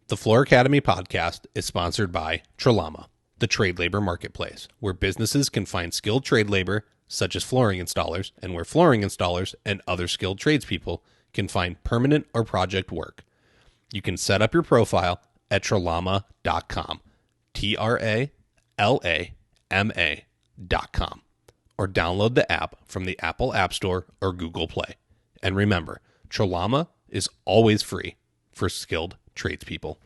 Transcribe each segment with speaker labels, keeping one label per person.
Speaker 1: The Floor Academy podcast is sponsored by Tralama, the trade labor marketplace, where businesses can find skilled trade labor, such as flooring installers, and where flooring installers and other skilled tradespeople can find permanent or project work. You can set up your profile at tralama.com, TRALAMA.com, or download the app from the Apple App Store or Google Play. And remember, Tralama is always free for skilled tradespeople.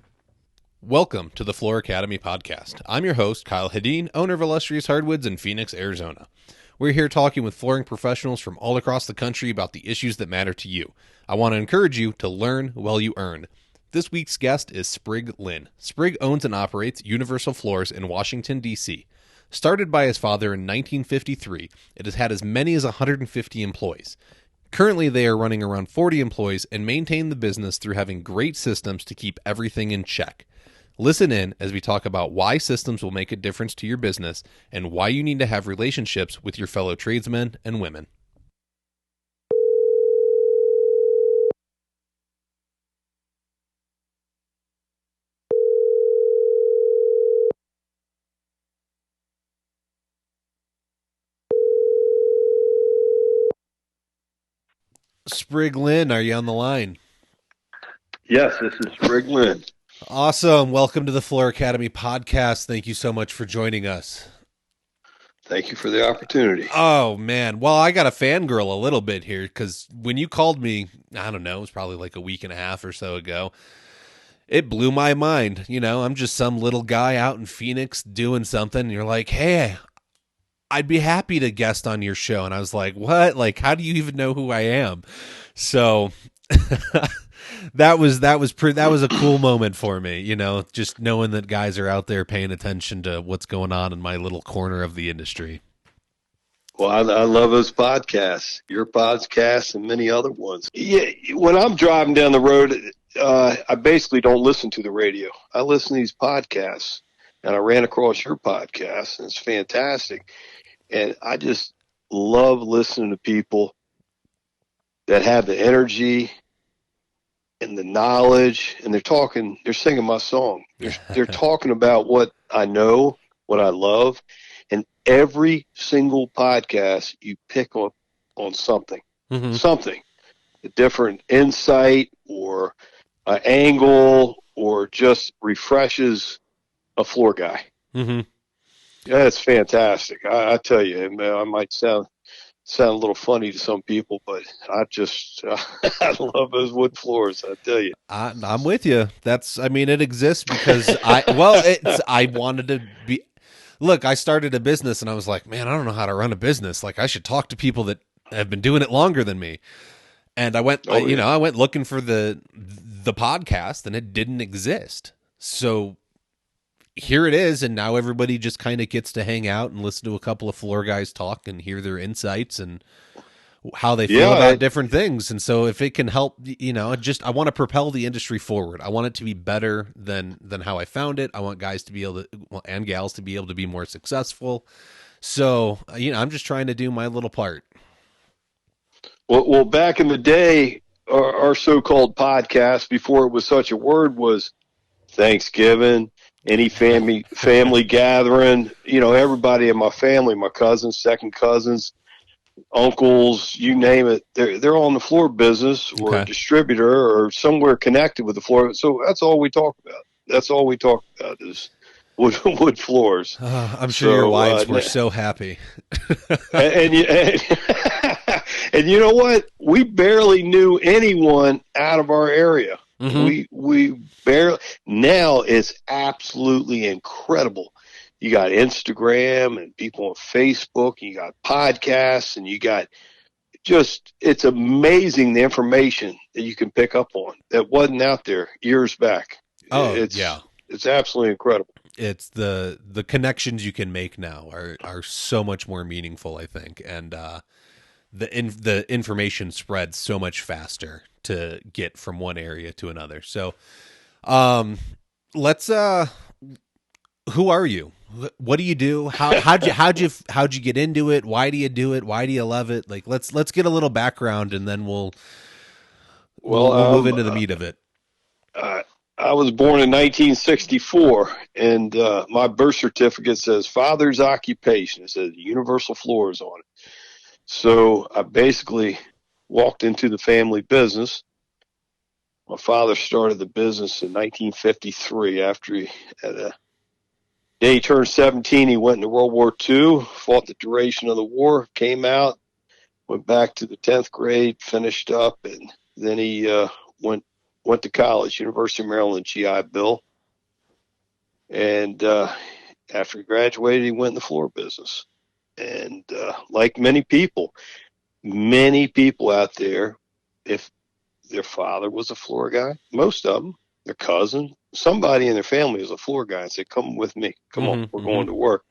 Speaker 1: Welcome to the Floor Academy podcast. I'm your host, Kyle Hedin, owner of Illustrious Hardwoods in Phoenix, Arizona. We're here talking with flooring professionals from all across the country about the issues that matter to you. I want to encourage you to learn while you earn. This week's guest is Sprigg Lynn. Sprigg owns and operates Universal Floors in Washington, D.C. Started by his father in 1953, it has had as many as 150 employees. Currently, they are running around 40 employees and maintain the business through having great systems to keep everything in check. Listen in as we talk about why systems will make a difference to your business and why you need to have relationships with your fellow tradesmen and women. Sprigg Lynn, are you on the line?
Speaker 2: Yes, this is Sprigg Lynn.
Speaker 1: Awesome. Welcome to the Floor Academy podcast. Thank you so much for joining us.
Speaker 2: Thank you for the opportunity.
Speaker 1: Oh, man. Well, I got a fangirl a little bit here because when you called me, I don't know, it was probably like a week and a half or so ago, it blew my mind. You know, I'm just some little guy out in Phoenix doing something. And you're like, hey, I'd be happy to guest on your show. And I was like, what? Like, how do you even know who I am? So that was a cool moment for me, you know, just knowing that guys are out there paying attention to what's going on in my little corner of the industry.
Speaker 2: Well, I love those podcasts, your podcast and many other ones. Yeah, when I'm driving down the road, I basically don't listen to the radio. I listen to these podcasts, and I ran across your podcast, and it's fantastic. And I just love listening to people that have the energy and the knowledge, and they're singing my song. They're talking about what I know, what I love, and every single podcast you pick up on something, something, a different insight or an angle, or just refreshes a floor guy.
Speaker 1: Mm-hmm.
Speaker 2: Yeah, it's fantastic. I tell you, I might sound a little funny to some people, but I just I love those wood floors. I tell you,
Speaker 1: I'm with you. It exists because I wanted to be. Look, I started a business and I was like, man, I don't know how to run a business. Like, I should talk to people that have been doing it longer than me. And I went looking for the podcast, and it didn't exist. So here it is, and now everybody just kind of gets to hang out and listen to a couple of floor guys talk and hear their insights and how they feel about different things. And so if it can help, you know, I want to propel the industry forward. I want it to be better than how I found it. I want guys to be able to, and gals to be able to be more successful. So, you know, I'm just trying to do my little part.
Speaker 2: Well, back in the day, our so-called podcast, before it was such a word, was Thanksgiving, any family gathering. You know, everybody in my family, my cousins, second cousins, uncles, you name it, they're all in the floor business or a distributor or somewhere connected with the floor. So that's all we talk about. That's all we talk about is wood floors.
Speaker 1: I'm sure your wives were so happy.
Speaker 2: and you know what? We barely knew anyone out of our area. Mm-hmm. We barely. Now it's absolutely incredible. You got Instagram and people on Facebook, and you got podcasts, and you got it's amazing the information that you can pick up on that wasn't out there years back. It's absolutely incredible.
Speaker 1: It's the connections you can make now are so much more meaningful, I think, and the information spreads so much faster to get from one area to another. So, let's who are you? What do you do? How'd you get into it? Why do you do it? Why do you love it? Like, let's get a little background, and then we'll move into the meat of it.
Speaker 2: I was born in 1964, and my birth certificate says father's occupation. It says Universal Floors on it. So I basically walked into the family business. My father started the business in 1953. After at a day he turned 17, he went into World War II, fought the duration of the war, came out, went back to the 10th grade, finished up, and then he went to college, University of Maryland, GI Bill. And after he graduated, he went in the floor business. And like many people out there, if their father was a floor guy, most of them, their cousin, somebody in their family is a floor guy, and say, "Come with me, come on, we're going to work."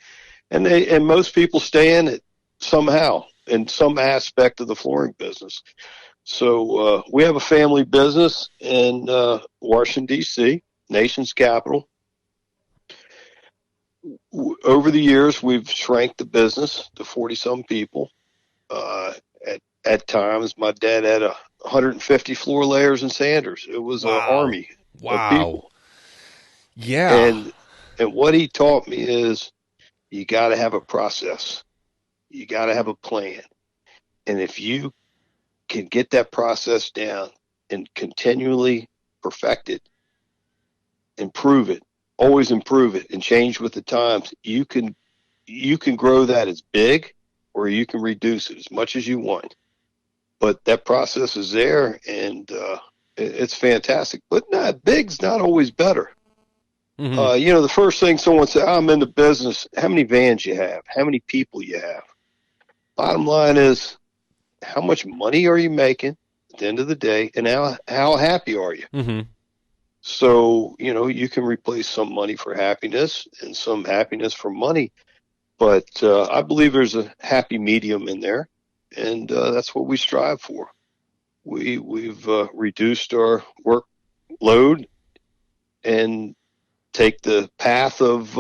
Speaker 2: And most people stay in it somehow in some aspect of the flooring business. So we have a family business in Washington, D.C., nation's capital. Over the years, we've shrank the business to 40-some people. At times, my dad had 150 floor layers and sanders. It was an army of people.
Speaker 1: Yeah.
Speaker 2: And what he taught me is you got to have a process. You got to have a plan. And if you can get that process down and continually perfect it, improve it, always improve it, and change with the times, you can grow that as big, or you can reduce it as much as you want. But that process is there, and it's fantastic. But big's not always better. The first thing someone says, "I'm in the business," how many vans you have, how many people you have. Bottom line is, how much money are you making at the end of the day, and how happy are you? So, you can replace some money for happiness and some happiness for money. But I believe there's a happy medium in there, and that's what we strive for. We've reduced our workload and take the path of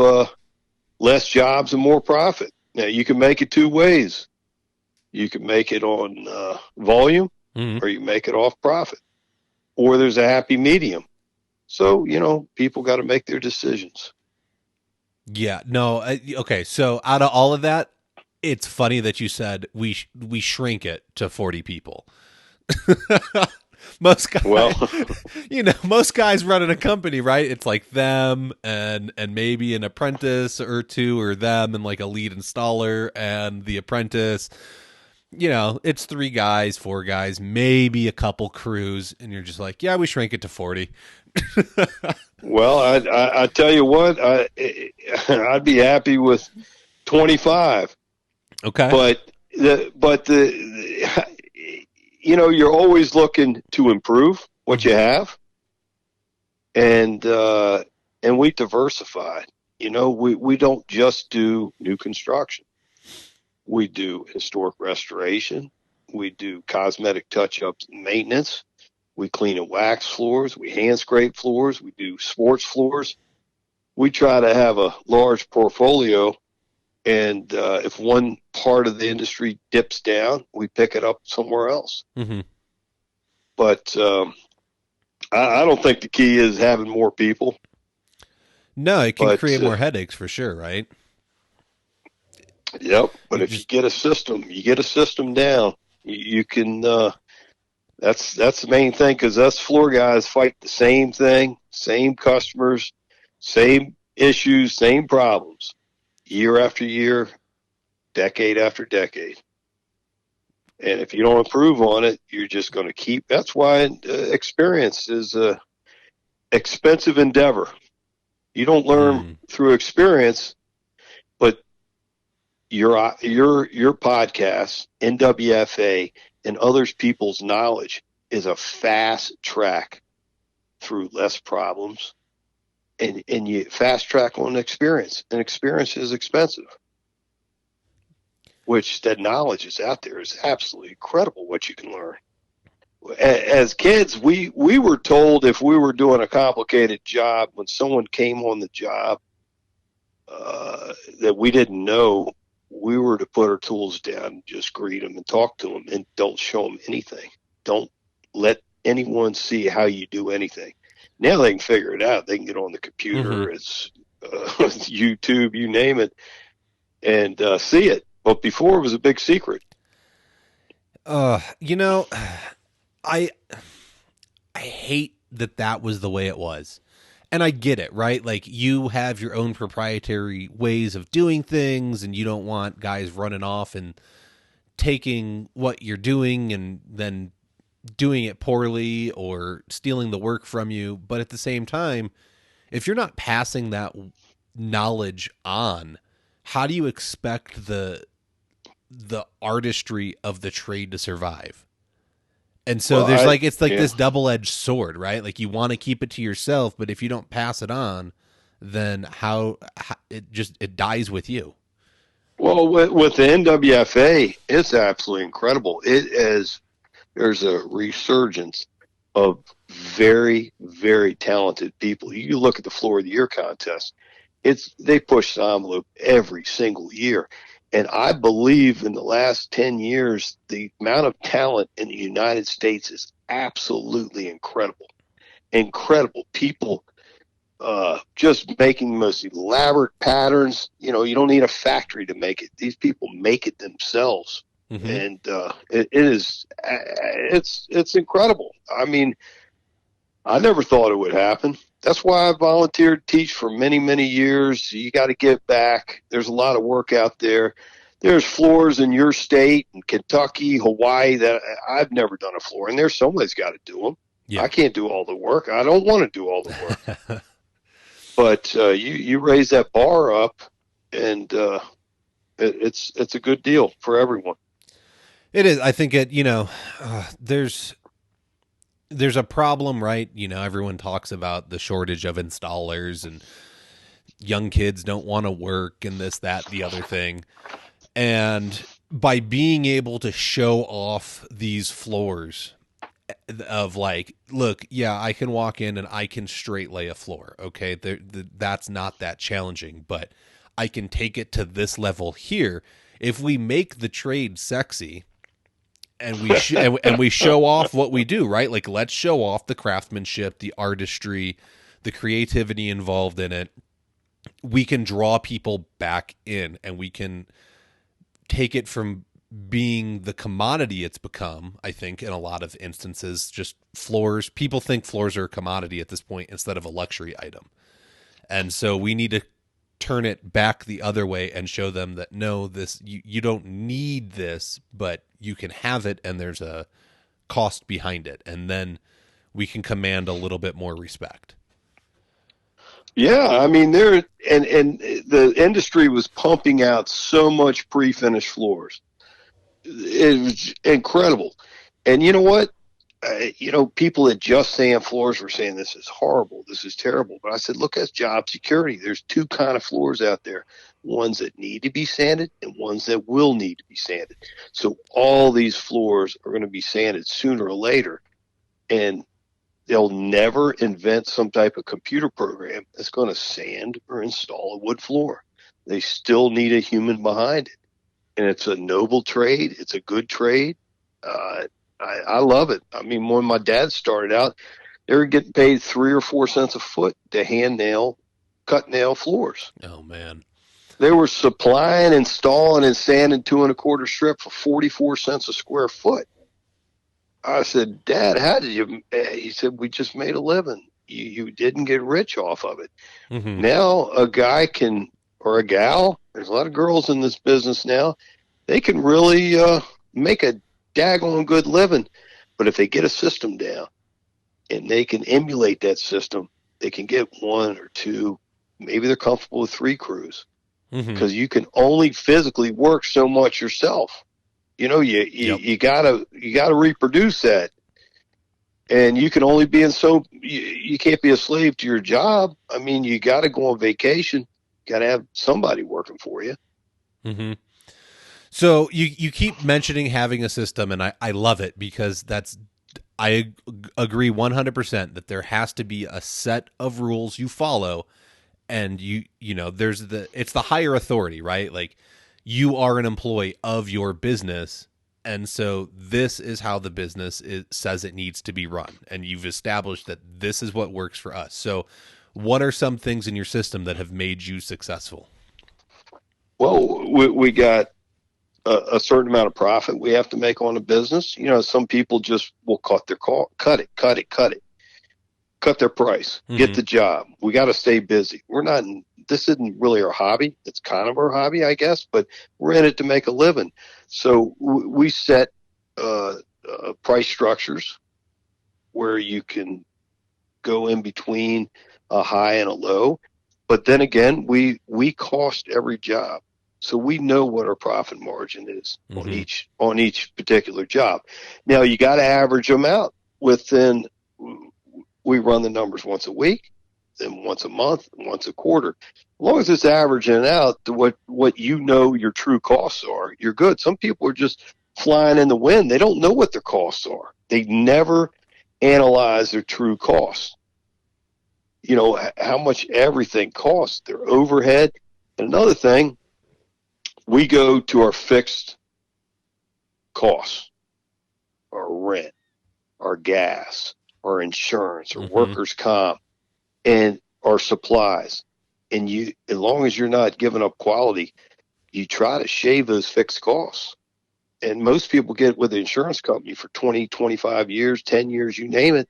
Speaker 2: less jobs and more profit. Now, you can make it two ways. You can make it on volume, or you make it off profit, or there's a happy medium. So, people got to make their decisions.
Speaker 1: Yeah, no. Okay. So out of all of that, it's funny that you said we shrink it to 40 people. Most guys, most guys running a company, right? It's like them and maybe an apprentice or two, or them and like a lead installer and the apprentice. It's 3 guys, 4 guys, maybe a couple crews, and you're just like, yeah, we shrink it to 40.
Speaker 2: Well, I tell you what, I'd be happy with 25.
Speaker 1: Okay.
Speaker 2: But you're always looking to improve what you have, and we diversified. We don't just do new construction. We do historic restoration. We do cosmetic touch-ups and maintenance. We clean and wax floors. We hand scrape floors. We do sports floors. We try to have a large portfolio, and if one part of the industry dips down, we pick it up somewhere else. But I don't think the key is having more people.
Speaker 1: No, it can create more headaches for sure, right?
Speaker 2: Yep. But if you get a system down, you can. That's the main thing, because us floor guys fight the same thing, same customers, same issues, same problems, year after year, decade after decade. And if you don't improve on it, you're just going to keep. That's why experience is a expensive endeavor. You don't learn through experience, but your podcast, NWFA, and others people's knowledge is a fast track through less problems, and you fast track on experience, and experience is expensive, which that knowledge is out there is absolutely incredible what you can learn. As kids, we were told if we were doing a complicated job, when someone came on the job that we didn't know, we were to put our tools down and just greet them and talk to them, and don't show them anything. Don't let anyone see how you do anything. Now they can figure it out. They can get on the
Speaker 1: Mm-hmm.
Speaker 2: computer. It's YouTube, you name it, and see it. But before it was a big secret.
Speaker 1: You know, I I hate that that was the way it was. And I get it, right? Like you have your own proprietary ways of doing things and you don't want guys running off and taking what you're doing and then doing it poorly or stealing the work from you. But at the same time, if you're not passing that knowledge on, how do you expect the artistry of the trade to survive? And so
Speaker 2: Well,
Speaker 1: there's like it's like
Speaker 2: yeah.
Speaker 1: this double-edged sword, right? Like you want to keep it to yourself, but if you don't pass it on, then how it dies with you.
Speaker 2: Well, with the NWFA, it's absolutely incredible. It is there's a resurgence of very, very talented people. You look at the Floor-of-the-Year contest; they push the envelope every single year, and I believe in the last 10 years, the amount of talent in the United States is absolutely incredible. Incredible people just making the most elaborate patterns. You know, you don't need a factory to make it. These people make it themselves,
Speaker 1: Mm-hmm.
Speaker 2: and it's incredible. I mean, I never thought it would happen. That's why I volunteered to teach for many, many years. You got to give back. There's a lot of work out there. There's floors in your state, in Kentucky, Hawaii, that I've never done a floor, and there's somebody's got to do them. I
Speaker 1: Yeah.
Speaker 2: can't do all the work. I don't want to do all the work. But you raise that bar up, and it's a good deal for everyone.
Speaker 1: It is. I think there's a problem, right? You know, everyone talks about the shortage of installers and young kids don't want to work and this, that, the other thing. And by being able to show off these floors of like, look, yeah, I can walk in and I can straight lay a floor. Okay. That's not that challenging, but I can take it to this level here. If we make the trade sexy, and and we show off what we do, right? Like let's show off the craftsmanship, the artistry, the creativity involved in it. We can draw people back in and we can take it from being the commodity it's become. I think in a lot of instances, just floors, people think floors are a commodity at this point instead of a luxury item. And so we need to turn it back the other way and show them that no, this you don't need this, but you can have it and there's a cost behind it. And then we can command a little bit more respect.
Speaker 2: Yeah, I mean and the industry was pumping out so much pre-finished floors. It was incredible. And you know what? People that just sand floors were saying this is horrible, this is terrible. But I said, look, that's job security. There's two kind of floors out there: ones that need to be sanded and ones that will need to be sanded. So all these floors are going to be sanded sooner or later, and they'll never invent some type of computer program that's going to sand or install a wood floor. They still need a human behind it, and it's a noble trade. It's a good trade. I love it. I mean, when my dad started out, they were getting paid 3 or 4 cents a foot to cut nail floors.
Speaker 1: Oh man.
Speaker 2: They were supplying, installing, and sanding 2 1/4 strip for 44 cents a square foot. I said, Dad, how did you? He said, we just made a living. You didn't get rich off of it.
Speaker 1: Mm-hmm.
Speaker 2: Now a guy can, or a gal, there's a lot of girls in this business now, they can really make a daggone good living. But if they get a system down and they can emulate that system, they can get one or two, maybe they're comfortable with 3 crews,
Speaker 1: Mm-hmm.
Speaker 2: because you can only physically work so much yourself. You gotta reproduce that, and you can only be you can't be a slave to your job. I mean, you got to go on vacation. You got to have somebody working for you.
Speaker 1: Mm-hmm. So you keep mentioning having a system, and I love it because I agree 100% that there has to be a set of rules you follow, and it's the higher authority, right? Like you are an employee of your business, And so this is how the business says it needs to be run. And you've established that this is what works for us. So what are some things in your system that have made you successful?
Speaker 2: Well, we got a certain amount of profit we have to make on a business. You know, some people just will cut their price, get the job. We got to stay busy. This isn't really our hobby. It's kind of our hobby, I guess, but we're in it to make a living. So we set price structures where you can go in between a high and a low. But then again, we cost every job. So we know what our profit margin is on each particular job. Now you got to average them out within. We run the numbers once a week, then once a month, once a quarter. As long as it's averaging out to what you know your true costs are, you're good. Some people are just flying in the wind. They don't know what their costs are. They never analyze their true costs. You know, how much everything costs, their overhead. And another thing, we go to our fixed costs, our rent, our gas, our insurance, or workers' comp, and our supplies. And as long as you're not giving up quality, you try to shave those fixed costs. And most people get with the insurance company for 20, 25 years, 10 years, you name it,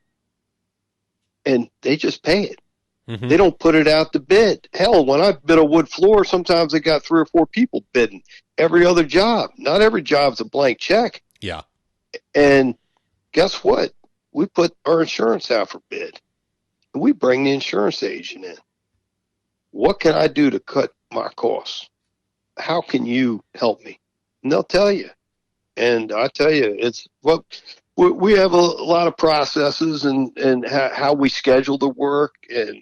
Speaker 2: and they just pay it. They don't put it out to bid. Hell, when I bid a wood floor, sometimes they got 3 or 4 people bidding every other job. Not every job's a blank check.
Speaker 1: Yeah.
Speaker 2: And guess what? We put our insurance out for bid. And we bring the insurance agent in. What can I do to cut my costs? How can you help me? And they'll tell you. And I tell you, it's what we have a lot of processes and how we schedule the work, and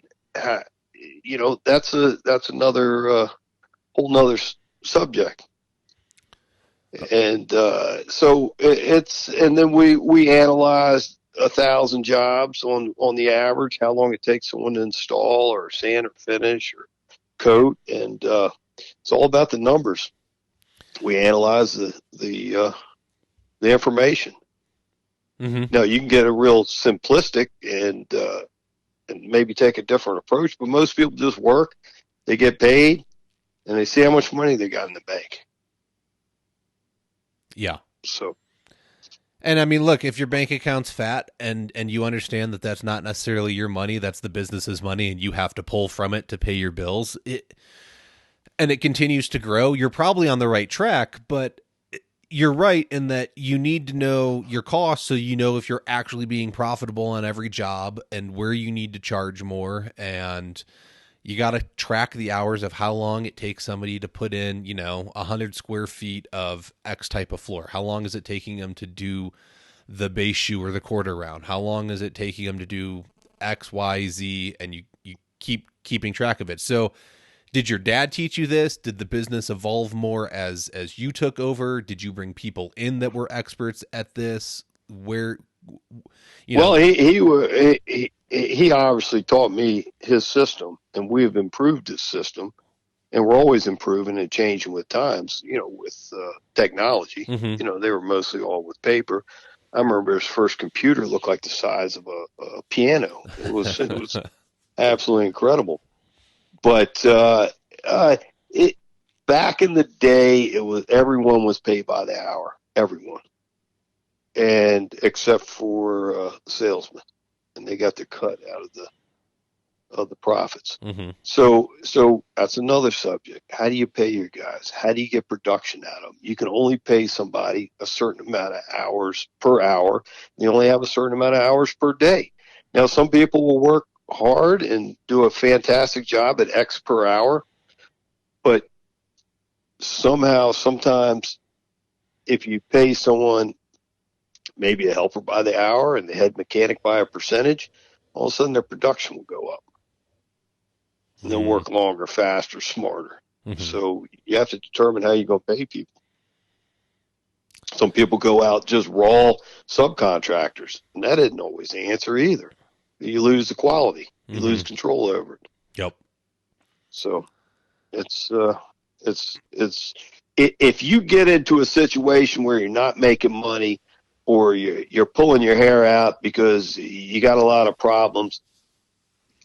Speaker 2: you know, that's another whole nother subject. And so and then we analyze 1,000 jobs on the average, how long it takes someone to install or sand or finish or coat, and it's all about the numbers. We analyze the information. Now you can get a real simplistic and maybe take a different approach, but most people just work, they get paid, and they see how much money they got in the bank.
Speaker 1: Yeah.
Speaker 2: So.
Speaker 1: And I mean, look, if your bank account's fat and you understand that that's not necessarily your money, that's the business's money, and you have to pull from it to pay your bills, and it continues to grow, you're probably on the right track. But you're right in that you need to know your costs so you know if you're actually being profitable on every job and where you need to charge more. And you got to track the hours of how long it takes somebody to put in, 100 square feet of X type of floor. How long is it taking them to do the base shoe or the quarter round? How long is it taking them to do X, Y, Z? And you keeping track of it. So did your dad teach you this? Did the business evolve more as you took over? Did you bring people in that were experts at this? Where,
Speaker 2: Well, he obviously taught me his system, and we have improved his system, and we're always improving and changing with times, with technology. They were mostly all with paper. I remember his first computer looked like the size of a piano. It was absolutely incredible. But back in the day, everyone was paid by the hour, everyone, and except for salesmen, and they got their cut out of the profits. So that's another subject. How do you pay your guys? How do you get production out of them? You can only pay somebody a certain amount of hours per hour. You only have a certain amount of hours per day. Now, some people will work hard and do a fantastic job at X per hour, but sometimes if you pay someone maybe a helper by the hour and the head mechanic by a percentage, all of a sudden their production will go up. And they'll work longer, faster, smarter. So you have to determine how you're going to pay people. Some people go out just raw subcontractors, and that isn't always the answer either. You lose the quality. You lose control over it.
Speaker 1: Yep.
Speaker 2: So it's if you get into a situation where you're not making money or you're pulling your hair out because you got a lot of problems,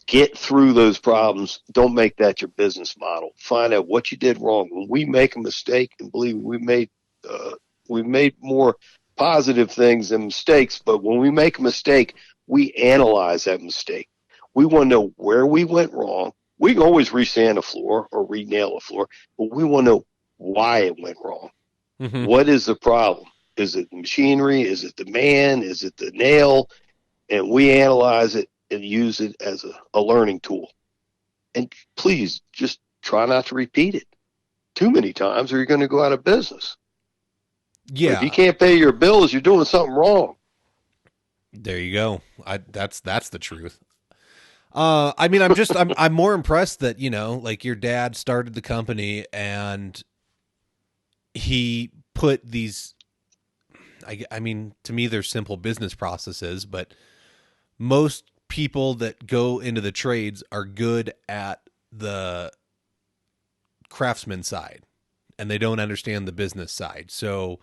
Speaker 2: get through those problems. Don't make that your business model. Find out what you did wrong. When we make a mistake, and believe me, we made more positive things than mistakes, but when we make a mistake, we analyze that mistake. We want to know where we went wrong. We can always re-sand a floor or re-nail a floor, but we want to know why it went wrong.
Speaker 1: Mm-hmm.
Speaker 2: What is the problem? Is it the machinery? Is it the man? Is it the nail? And we analyze it and use it as a learning tool. And please just try not to repeat it too many times or you're going to go out of business.
Speaker 1: Yeah.
Speaker 2: But if you can't pay your bills, you're doing something wrong.
Speaker 1: There you go. That's the truth. I mean, I'm more impressed that, like your dad started the company and he put these, I mean, to me, they're simple business processes, but most people that go into the trades are good at the craftsman side and they don't understand the business side. So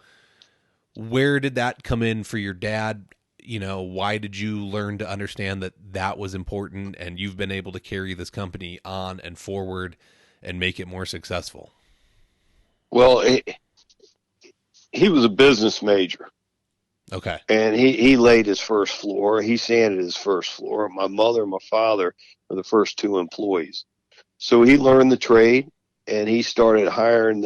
Speaker 1: where did that come in for your dad? Why did you learn to understand that was important and you've been able to carry this company on and forward and make it more successful?
Speaker 2: Well, he was a business major.
Speaker 1: Okay.
Speaker 2: And he laid his first floor. He sanded his first floor. My mother and my father were the first two employees. So he learned the trade and he started hiring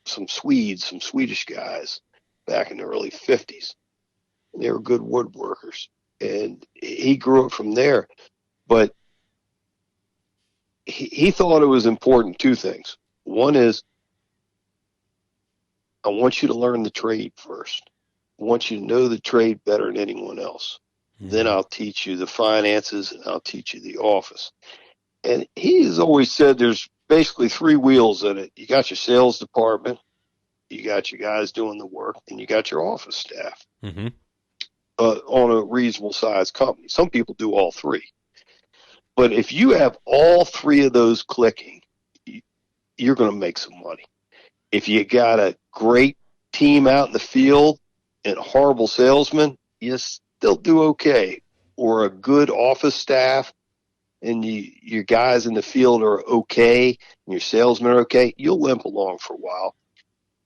Speaker 2: some Swedish guys back in the early 50s. And they were good woodworkers. And he grew up from there. But he thought it was important, two things. One is, I want you to learn the trade first. I want you to know the trade better than anyone else. Mm-hmm. Then I'll teach you the finances and I'll teach you the office. And he has always said there's basically three wheels in it. You got your sales department, you got your guys doing the work, and you got your office staff.
Speaker 1: Mm-hmm.
Speaker 2: On a reasonable sized company. Some people do all three. But if you have all three of those clicking, you're going to make some money. If you got a great team out in the field and horrible salesman, you still do okay. Or a good office staff and your guys in the field are okay and your salesmen are okay, you'll limp along for a while.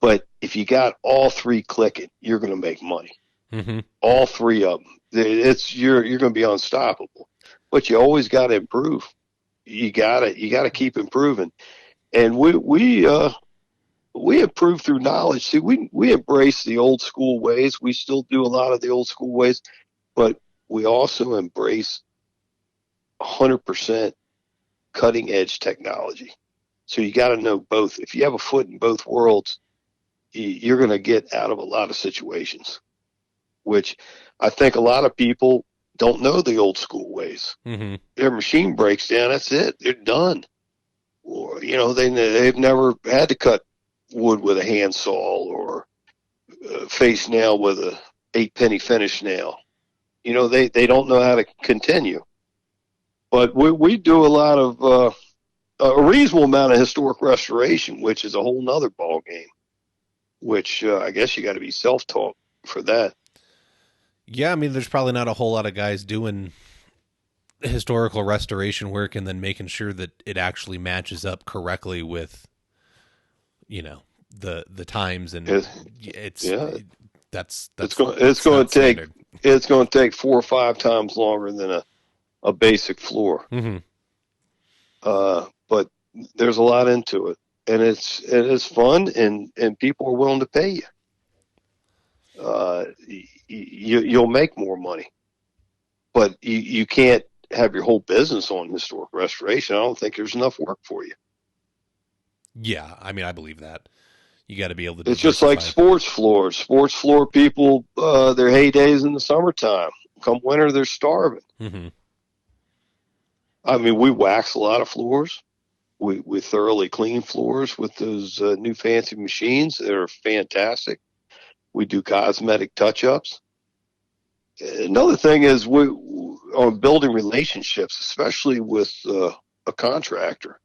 Speaker 2: But if you got all three clicking, you're going to make money.
Speaker 1: Mm-hmm.
Speaker 2: All three of them. You're going to be unstoppable. But you always got to improve. You got to keep improving. And we improve through knowledge. See, we embrace the old school ways. We still do a lot of the old school ways, but we also embrace 100% cutting edge technology. So you got to know both. If you have a foot in both worlds, you're going to get out of a lot of situations, which I think a lot of people don't know the old school ways.
Speaker 1: Mm-hmm.
Speaker 2: Their machine breaks down. That's it. They're done. Or, they've never had to cut wood with a handsaw or face nail with a 8-penny finish nail. They don't know how to continue. But we do a lot of a reasonable amount of historic restoration, which is a whole nother ball game, which I guess you got to be self-taught for that.
Speaker 1: Yeah, I mean, there's probably not a whole lot of guys doing historical restoration work and then making sure that it actually matches up correctly with, the times, and it's going
Speaker 2: to take 4 or 5 times longer than a basic floor.
Speaker 1: Mm-hmm.
Speaker 2: But there's a lot into it, and it's fun, and people are willing to pay you. You'll make more money, but you can't have your whole business on historic restoration. I don't think there's enough work for you.
Speaker 1: Yeah, I mean, I believe that. You got to be able to.
Speaker 2: It's just like sports floors. Sports floor people, their heydays in the summertime. Come winter, they're starving.
Speaker 1: Mm-hmm.
Speaker 2: I mean, we wax a lot of floors. We thoroughly clean floors with those new fancy machines that are fantastic. We do cosmetic touch-ups. Another thing is on building relationships, especially with a contractor.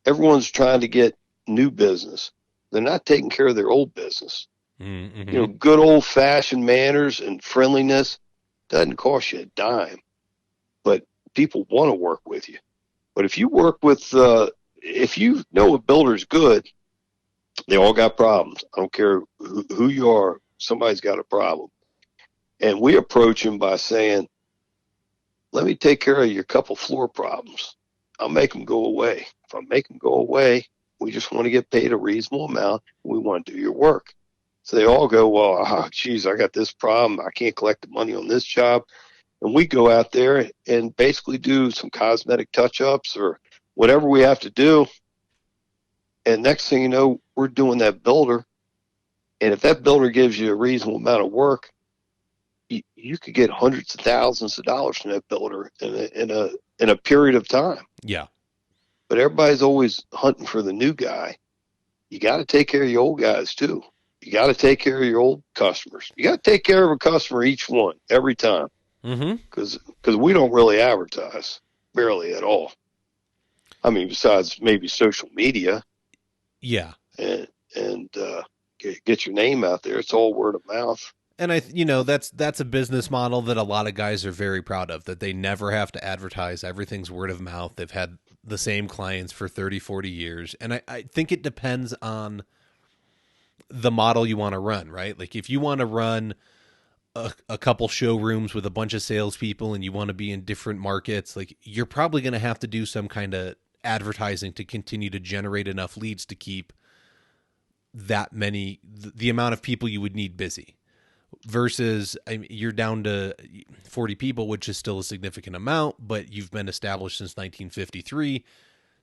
Speaker 2: Everyone's trying to get new business. they're not taking care of their old business.
Speaker 1: Mm-hmm.
Speaker 2: You know, good old-fashioned manners and friendliness doesn't cost you a dime, but people want to work with you. But if you work with, if you know a builder's good, they all got problems. I don't care who you are, somebody's got a problem. And we approach them by saying, let me take care of your couple floor problems. I'll make them go away. If I make them go away, we just want to get paid a reasonable amount. We want to do your work. So they all go, well, geez, I got this problem. I can't collect the money on this job. And we go out there and basically do some cosmetic touch-ups or whatever we have to do. And next thing you know, we're doing that builder. And if that builder gives you a reasonable amount of work, you could get hundreds of thousands of dollars from that builder in a period of time.
Speaker 1: Yeah.
Speaker 2: But everybody's always hunting for the new guy. You got to take care of your old guys too. You got to take care of your old customers. You got to take care of a customer each one every time. Because we don't really advertise, barely at all. I mean, besides maybe social media.
Speaker 1: Yeah.
Speaker 2: And get your name out there. It's all word of mouth.
Speaker 1: And that's a business model that a lot of guys are very proud of, that they never have to advertise. Everything's word of mouth. They've had the same clients for 30, 40 years. And I think it depends on the model you want to run, right? Like if you want to run a couple showrooms with a bunch of salespeople and you want to be in different markets, like you're probably going to have to do some kind of advertising to continue to generate enough leads to keep that many, the amount of people you would need busy. Versus you're down to 40 people, which is still a significant amount, but you've been established since 1953.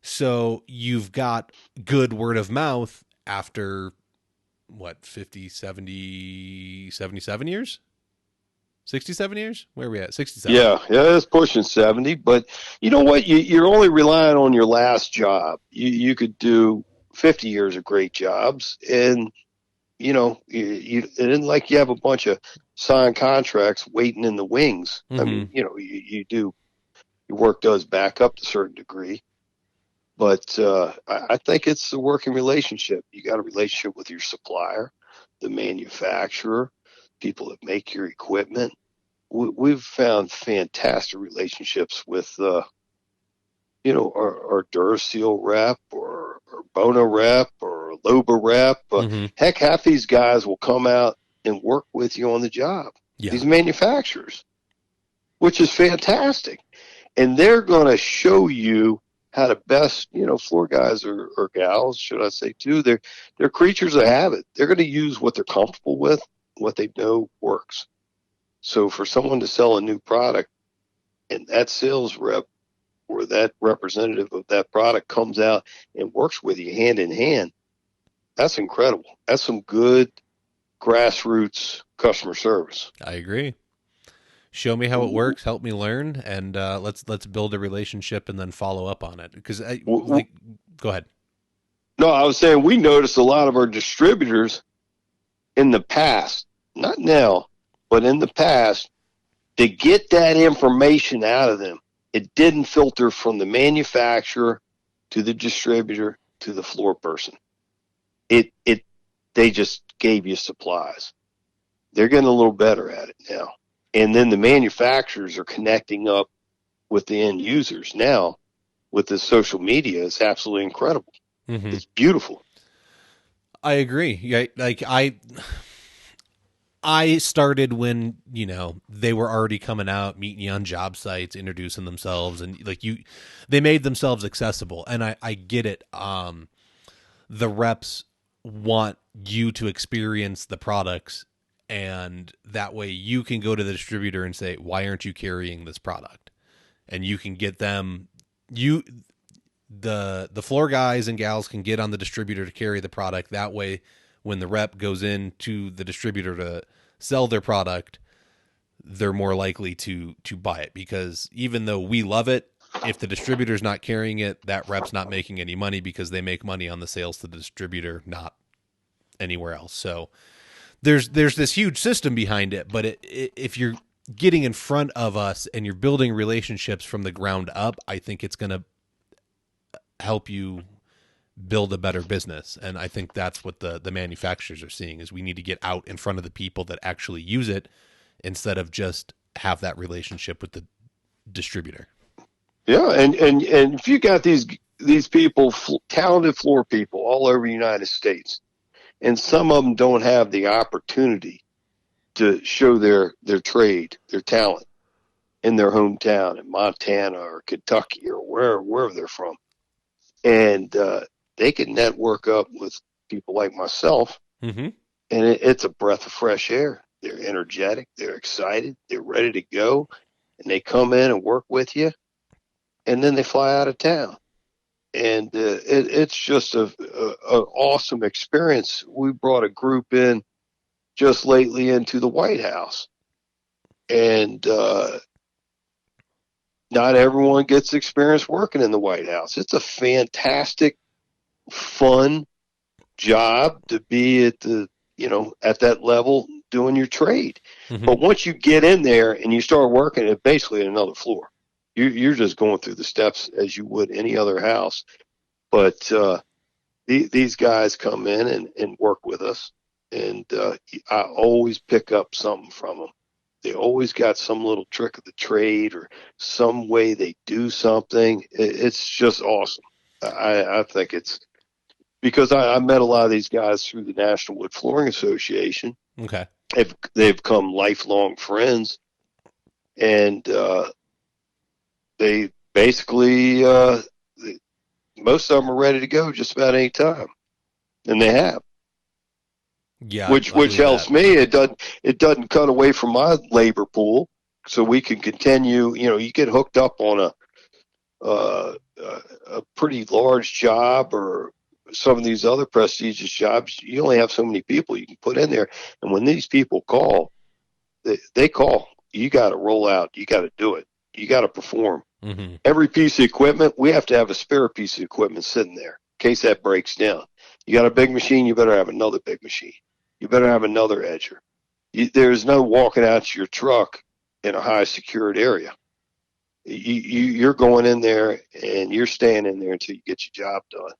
Speaker 1: So you've got good word of mouth after what, 50, 70, 77 years? 67 years? Where are we at? 67.
Speaker 2: Yeah, it's pushing 70. But you know what? You're only relying on your last job. You could do 50 years of great jobs, and it isn't like you have a bunch of signed contracts waiting in the wings. I mean, you do, your work does back up to a certain degree, but I think it's the working relationship. You got a relationship with your supplier, the manufacturer, people that make your equipment. We've found fantastic relationships with, our Duracell rep or Bono rep or Loba rep. Heck, half these guys will come out and work with you on the job. Yeah. These manufacturers, which is fantastic. And they're going to show you how to best, floor guys or gals, should I say too, they're creatures of habit. They're going to use what they're comfortable with, what they know works. So for someone to sell a new product and that sales rep or that representative of that product comes out and works with you hand in hand, that's incredible. That's some good grassroots customer service.
Speaker 1: I agree. Show me how it works, help me learn, and let's build a relationship and then follow up on it. Because go ahead.
Speaker 2: No, I was saying we noticed a lot of our distributors in the past, not now, but in the past, to get that information out of them, it didn't filter from the manufacturer to the distributor to the floor person. They just gave you supplies. They're getting a little better at it now. And then the manufacturers are connecting up with the end users now with the social media. It's absolutely incredible. It's beautiful.
Speaker 1: I agree. Yeah, like I started when, they were already coming out, meeting you on job sites, introducing themselves, and they made themselves accessible. And I get it. The reps want you to experience the products, and that way you can go to the distributor and say, why aren't you carrying this product? And you can get them, the floor guys and gals can get on the distributor to carry the product. That way, when the rep goes in to the distributor to sell their product, they're more likely to buy it, because even though we love it, if the distributor's not carrying it, that rep's not making any money, because they make money on the sales to the distributor, not anywhere else. So there's this huge system behind it, but if you're getting in front of us and you're building relationships from the ground up, I think it's going to help you build a better business. And I think that's what the manufacturers are seeing is we need to get out in front of the people that actually use it instead of just have that relationship with the distributor.
Speaker 2: Yeah, and if you got these people, talented floor people all over the United States, and some of them don't have the opportunity to show their trade, their talent in their hometown in Montana or Kentucky or wherever they're from, and they can network up with people like myself,
Speaker 1: Mm-hmm.
Speaker 2: and it's a breath of fresh air. They're energetic, they're excited, they're ready to go, and they come in and work with you, and then they fly out of town. And it's just an awesome experience. We brought a group in just lately into the White House, and not everyone gets experience working in the White House. It's a fantastic, fun job to be at at that level doing your trade.
Speaker 1: Mm-hmm.
Speaker 2: But once you get in there and you start working it basically at another floor, you're just going through the steps as you would any other house. But these guys come in and work with us, and I always pick up something from them. They always got some little trick of the trade or some way they do something. It's just awesome. I think it's because I met a lot of these guys through the National Wood Flooring Association.
Speaker 1: Okay.
Speaker 2: They've become lifelong friends, and they basically most of them are ready to go just about any time, and they have.
Speaker 1: Yeah,
Speaker 2: Which helps me. It doesn't cut away from my labor pool, so we can continue. You get hooked up on a pretty large job or some of these other prestigious jobs. You only have so many people you can put in there, and when these people call, they call. You got to roll out. You got to do it. You got to perform.
Speaker 1: Mm-hmm.
Speaker 2: Every piece of equipment, we have to have a spare piece of equipment sitting there in case that breaks down. You got a big machine, you better have another big machine. You better have another edger. There's no walking out to your truck in a high secured area. You're going in there and you're staying in there until you get your job done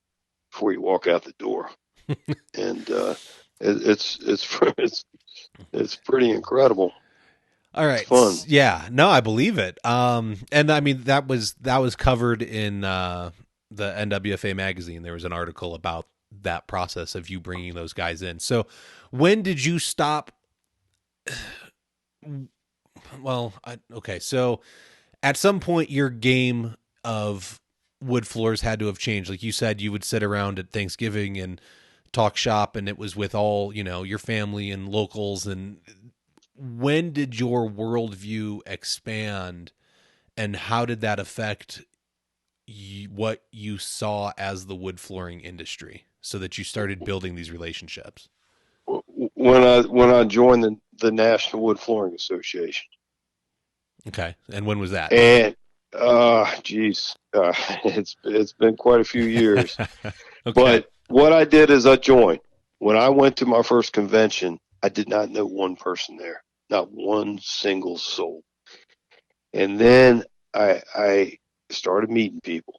Speaker 2: before you walk out the door. And it's pretty incredible.
Speaker 1: All right.
Speaker 2: It's fun.
Speaker 1: Yeah. No, I believe it. And I mean that was covered in the NWFA magazine. There was an article about that process of you bringing those guys in. So when did you stop? Well, okay. So at some point your game of wood floors had to have changed. Like you said, you would sit around at Thanksgiving and talk shop, and it was with all, your family and locals. And when did your worldview expand, and how did that affect what you saw as the wood flooring industry, so that you started building these relationships?
Speaker 2: When I joined the National Wood Flooring Association.
Speaker 1: Okay, and when was that?
Speaker 2: And it's been quite a few years.
Speaker 1: Okay.
Speaker 2: But what I did is I joined. When I went to my first convention, I did not know one person there, not one single soul. And then I started meeting people.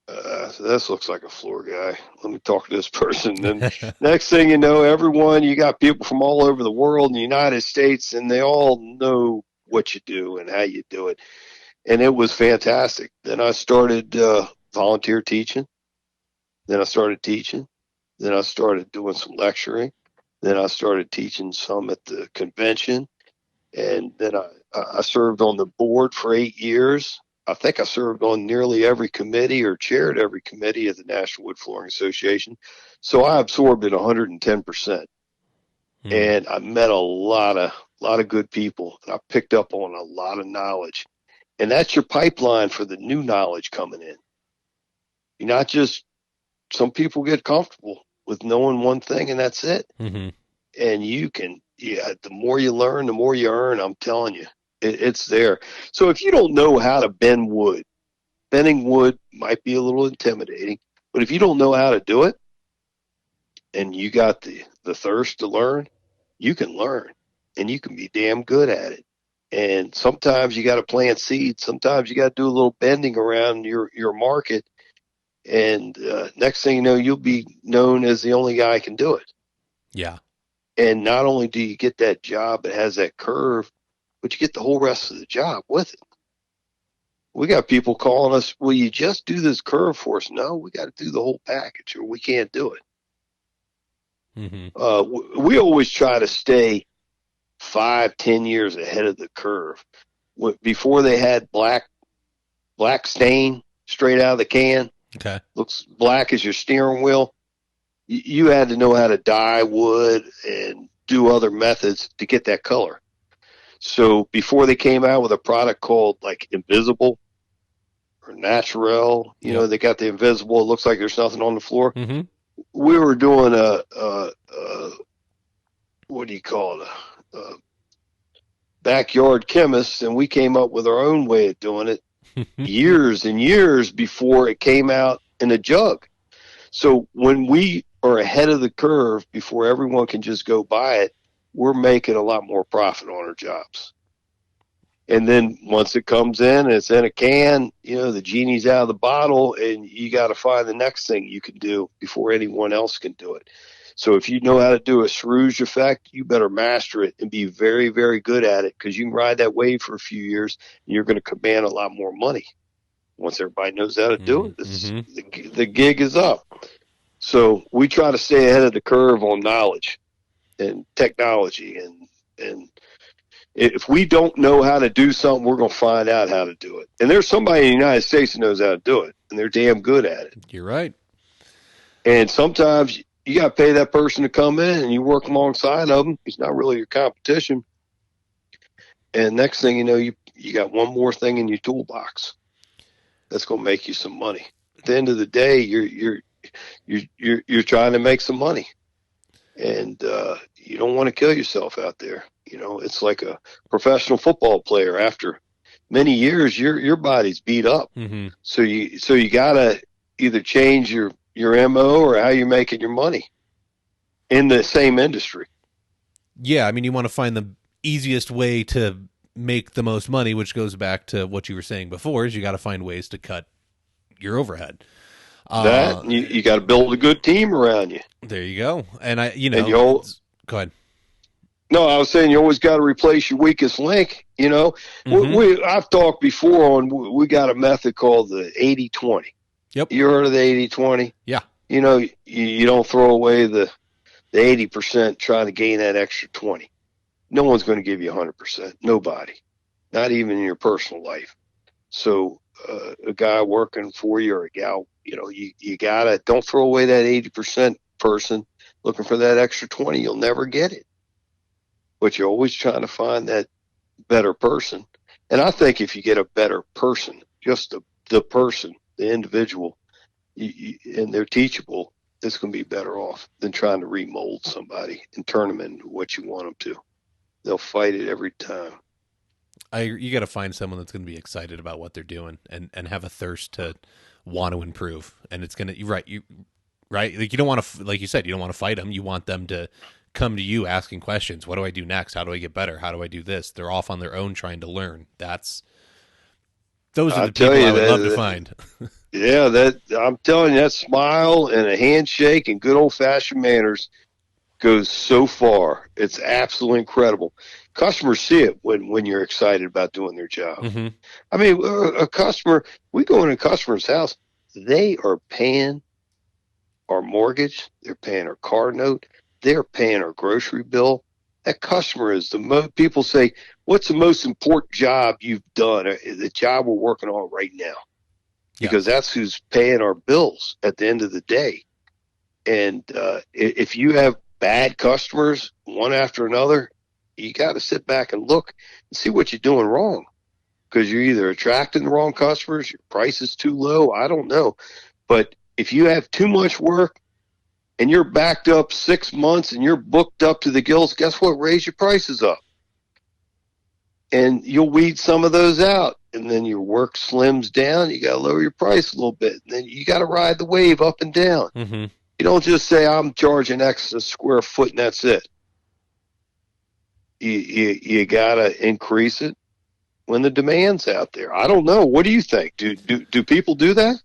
Speaker 2: So this looks like a floor guy. Let me talk to this person. And next thing you know, you got people from all over the world in the United States, and they all know what you do and how you do it. And it was fantastic. Then I started volunteer teaching. Then I started teaching. Then I started doing some lecturing. Then I started teaching some at the convention. And then I served on the board for 8 years. I think I served on nearly every committee or chaired every committee of the National Wood Flooring Association. So I absorbed it 110%. And I met a lot of good people, and I picked up on a lot of knowledge. And that's your pipeline for the new knowledge coming in. You're not just, some people get comfortable with knowing one thing and that's it.
Speaker 1: Mm-hmm.
Speaker 2: And the more you learn, the more you earn. I'm telling you, it's there. So if you don't know how to bend wood, bending wood might be a little intimidating, but if you don't know how to do it and you got the thirst to learn, you can learn and you can be damn good at it. And sometimes you got to plant seeds. Sometimes you got to do a little bending around your market, And next thing you know, you'll be known as the only guy who can do it.
Speaker 1: Yeah.
Speaker 2: And not only do you get that job that has that curve, but you get the whole rest of the job with it. We got people calling us, will you just do this curve for us? No, we got to do the whole package or we can't do it. We always try to stay 5-10 years ahead of the curve. Before they had black stain straight out of the can,
Speaker 1: okay,
Speaker 2: looks black as your steering wheel. You had to know how to dye wood and do other methods to get that color. So before they came out with a product called like Invisible or Natural, you know, they got the Invisible. It looks like there's nothing on the floor.
Speaker 1: Mm-hmm.
Speaker 2: We were doing what do you call it? A backyard chemist, and we came up with our own way of doing it years and years before it came out in a jug. So when we are ahead of the curve before everyone can just go buy it, we're making a lot more profit on our jobs. And then once it comes in and it's in a can, you know, the genie's out of the bottle and you got to find the next thing you can do before anyone else can do it. So if you know how to do a Sprigg effect, you better master it and be very, very good at it, because you can ride that wave for a few years and you're going to command a lot more money. Once everybody knows how to do it, the gig is up. So we try to stay ahead of the curve on knowledge and technology. And if we don't know how to do something, we're going to find out how to do it. And there's somebody in the United States who knows how to do it, and they're damn good at it.
Speaker 1: You're right.
Speaker 2: And sometimes you got to pay that person to come in and you work alongside of them. He's not really your competition. And next thing you know, you got one more thing in your toolbox that's going to make you some money. At the end of the day, you're trying to make some money, and you don't want to kill yourself out there. You know, it's like a professional football player. After many years, your body's beat up.
Speaker 1: Mm-hmm.
Speaker 2: So you gotta either change your MO or how you're making your money in the same industry.
Speaker 1: Yeah, I mean, you want to find the easiest way to make the most money, which goes back to what you were saying before, is you got to find ways to cut your overhead.
Speaker 2: You got to build a good team around you.
Speaker 1: There you go. And go ahead.
Speaker 2: No, I was saying you always got to replace your weakest link. You know, I've talked before on, we got a method called the 80-20.
Speaker 1: Yep.
Speaker 2: You heard of the 80-20?
Speaker 1: Yeah.
Speaker 2: You know, you don't throw away the 80% trying to gain that extra 20. No one's going to give you 100%. Nobody, not even in your personal life. So a guy working for you or a gal, you know, you gotta, don't throw away that 80% person looking for that extra 20. You'll never get it. But you're always trying to find that better person. And I think if you get a better person, just the person, the individual, and they're teachable, it's going to be better off than trying to remold somebody and turn them into what you want them to. They'll fight it every time.
Speaker 1: You got to find someone that's going to be excited about what they're doing and have a thirst to want to improve. And it's going to, right. Like you don't want to, like you said, you don't want to fight them. You want them to come to you asking questions. What do I do next? How do I get better? How do I do this? They're off on their own trying to learn. Those are the people I would love to find.
Speaker 2: Yeah, I'm telling you, that smile and a handshake and good old fashioned manners goes so far. It's absolutely incredible. Customers see it when you're excited about doing their job. Mm-hmm. I mean, a customer, we go in a customer's house, they are paying our mortgage, they're paying our car note, they're paying our grocery bill. That customer is people say, what's the most important job you've done? The job we're working on right now. Because that's who's paying our bills at the end of the day. And if you have bad customers, one after another, you got to sit back and look and see what you're doing wrong. Because you're either attracting the wrong customers, your price is too low, I don't know. But if you have too much work and you're backed up 6 months and you're booked up to the gills, guess what? Raise your prices up. And you'll weed some of those out. And then your work slims down. You got to lower your price a little bit. And then you got to ride the wave up and down. Mm-hmm. You don't just say, I'm charging X a square foot and that's it. You got to increase it when the demand's out there. I don't know. What do you think? Do people do that?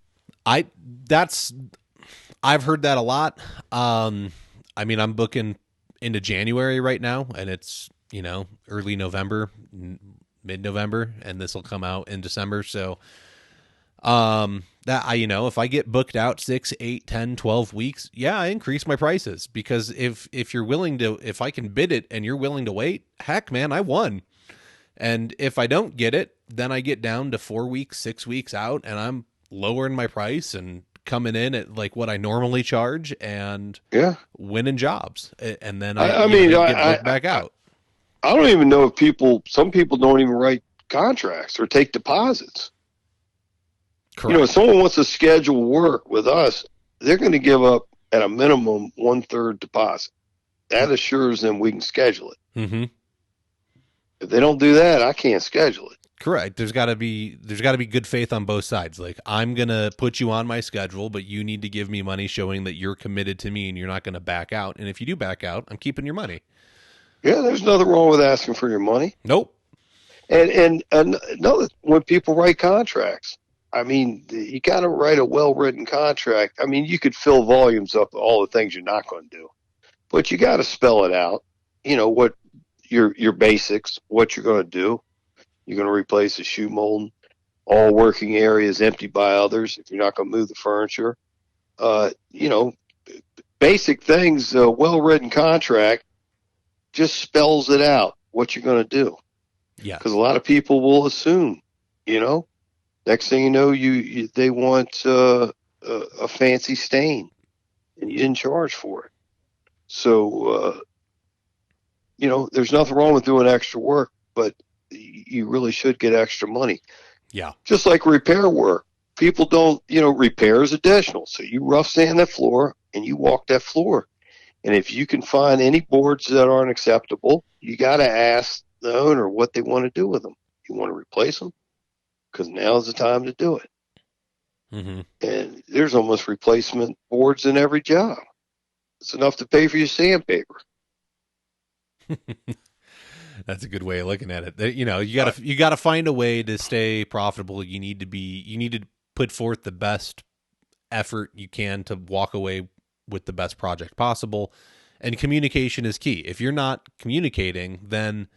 Speaker 1: I that's I've heard that a lot. I mean, I'm booking into January right now, and it's early November, mid November, and this will come out in December. So that if I get booked out 6, 8, 10, 12 weeks, yeah, I increase my prices, because if you're willing to, if I can bid it and you're willing to wait, heck man, I won. And if I don't get it, then I get down to 4 weeks, 6 weeks out, and I'm lowering my price and coming in at like what I normally charge and winning jobs. And then I get booked back out.
Speaker 2: I don't even know if some people don't even write contracts or take deposits.
Speaker 1: Correct.
Speaker 2: If someone wants to schedule work with us, they're going to give up at a minimum 1/3 deposit. That assures them we can schedule it.
Speaker 1: Mm-hmm.
Speaker 2: If they don't do that, I can't schedule it.
Speaker 1: Correct. There's got to be good faith on both sides. Like, I'm going to put you on my schedule, but you need to give me money showing that you're committed to me and you're not going to back out. And if you do back out, I'm keeping your money.
Speaker 2: Yeah, there's nothing wrong with asking for your money.
Speaker 1: Nope.
Speaker 2: And another, when people write contracts, I mean, you got to write a well-written contract. I mean, you could fill volumes up all the things you're not going to do, but you got to spell it out. What your basics, what you're going to do. You're going to replace the shoe molding, all working areas emptied by others. If you're not going to move the furniture, basic things. A well-written contract just spells it out what you're going to do.
Speaker 1: Yeah.
Speaker 2: Because a lot of people will assume, next thing you know, they want a fancy stain, and you didn't charge for it. So, there's nothing wrong with doing extra work, but you really should get extra money.
Speaker 1: Yeah.
Speaker 2: Just like repair work. People don't, repair is additional. So you rough sand that floor and you walk that floor. And if you can find any boards that aren't acceptable, you got to ask the owner what they want to do with them. You want to replace them? Because now's the time to do it.
Speaker 1: Mm-hmm.
Speaker 2: And there's almost replacement boards in every job. It's enough to pay for your sandpaper.
Speaker 1: That's a good way of looking at it. You gotta find a way to stay profitable. You need to put forth the best effort you can to walk away with the best project possible. And communication is key. If you're not communicating, then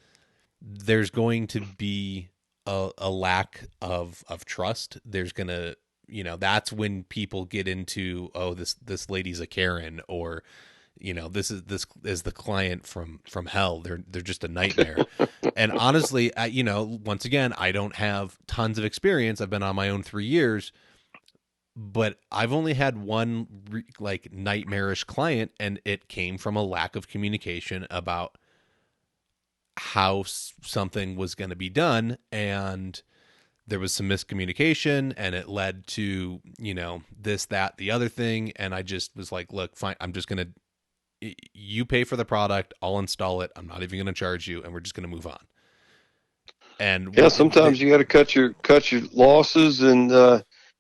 Speaker 1: there's going to be a lack of trust. There's gonna, that's when people get into, oh, this lady's a Karen, or this is the client from hell. They're just a nightmare. And honestly, once again, I don't have tons of experience. I've been on my own 3 years, but I've only had one nightmarish client, and it came from a lack of communication about how something was going to be done. And there was some miscommunication, and it led to, this, that, the other thing. And I just was like, look, fine, I'm just going to, you pay for the product, I'll install it. I'm not even going to charge you, and we're just going to move on. And
Speaker 2: sometimes you got to cut your losses, and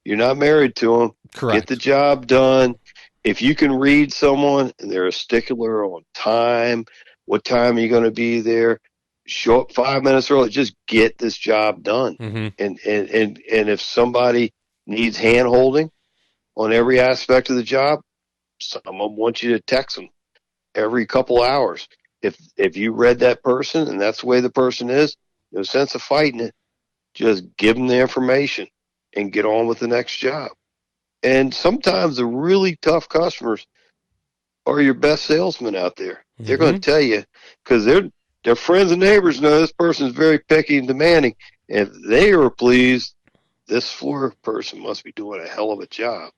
Speaker 2: you're not married to them.
Speaker 1: Correct.
Speaker 2: Get the job done. If you can read someone and they're a stickler on time, what time are you going to be there? Show up 5 minutes early. Just get this job done.
Speaker 1: Mm-hmm.
Speaker 2: And if somebody needs hand holding on every aspect of the job, someone wants you to text them every couple hours. If you read that person and that's the way the person is, no sense of fighting it. Just give them the information and get on with the next job. And sometimes the really tough customers are your best salesmen out there. Mm-hmm. They're going to tell you, because their friends and neighbors know this person's very picky and demanding. If they are pleased, this floor person must be doing a hell of a job.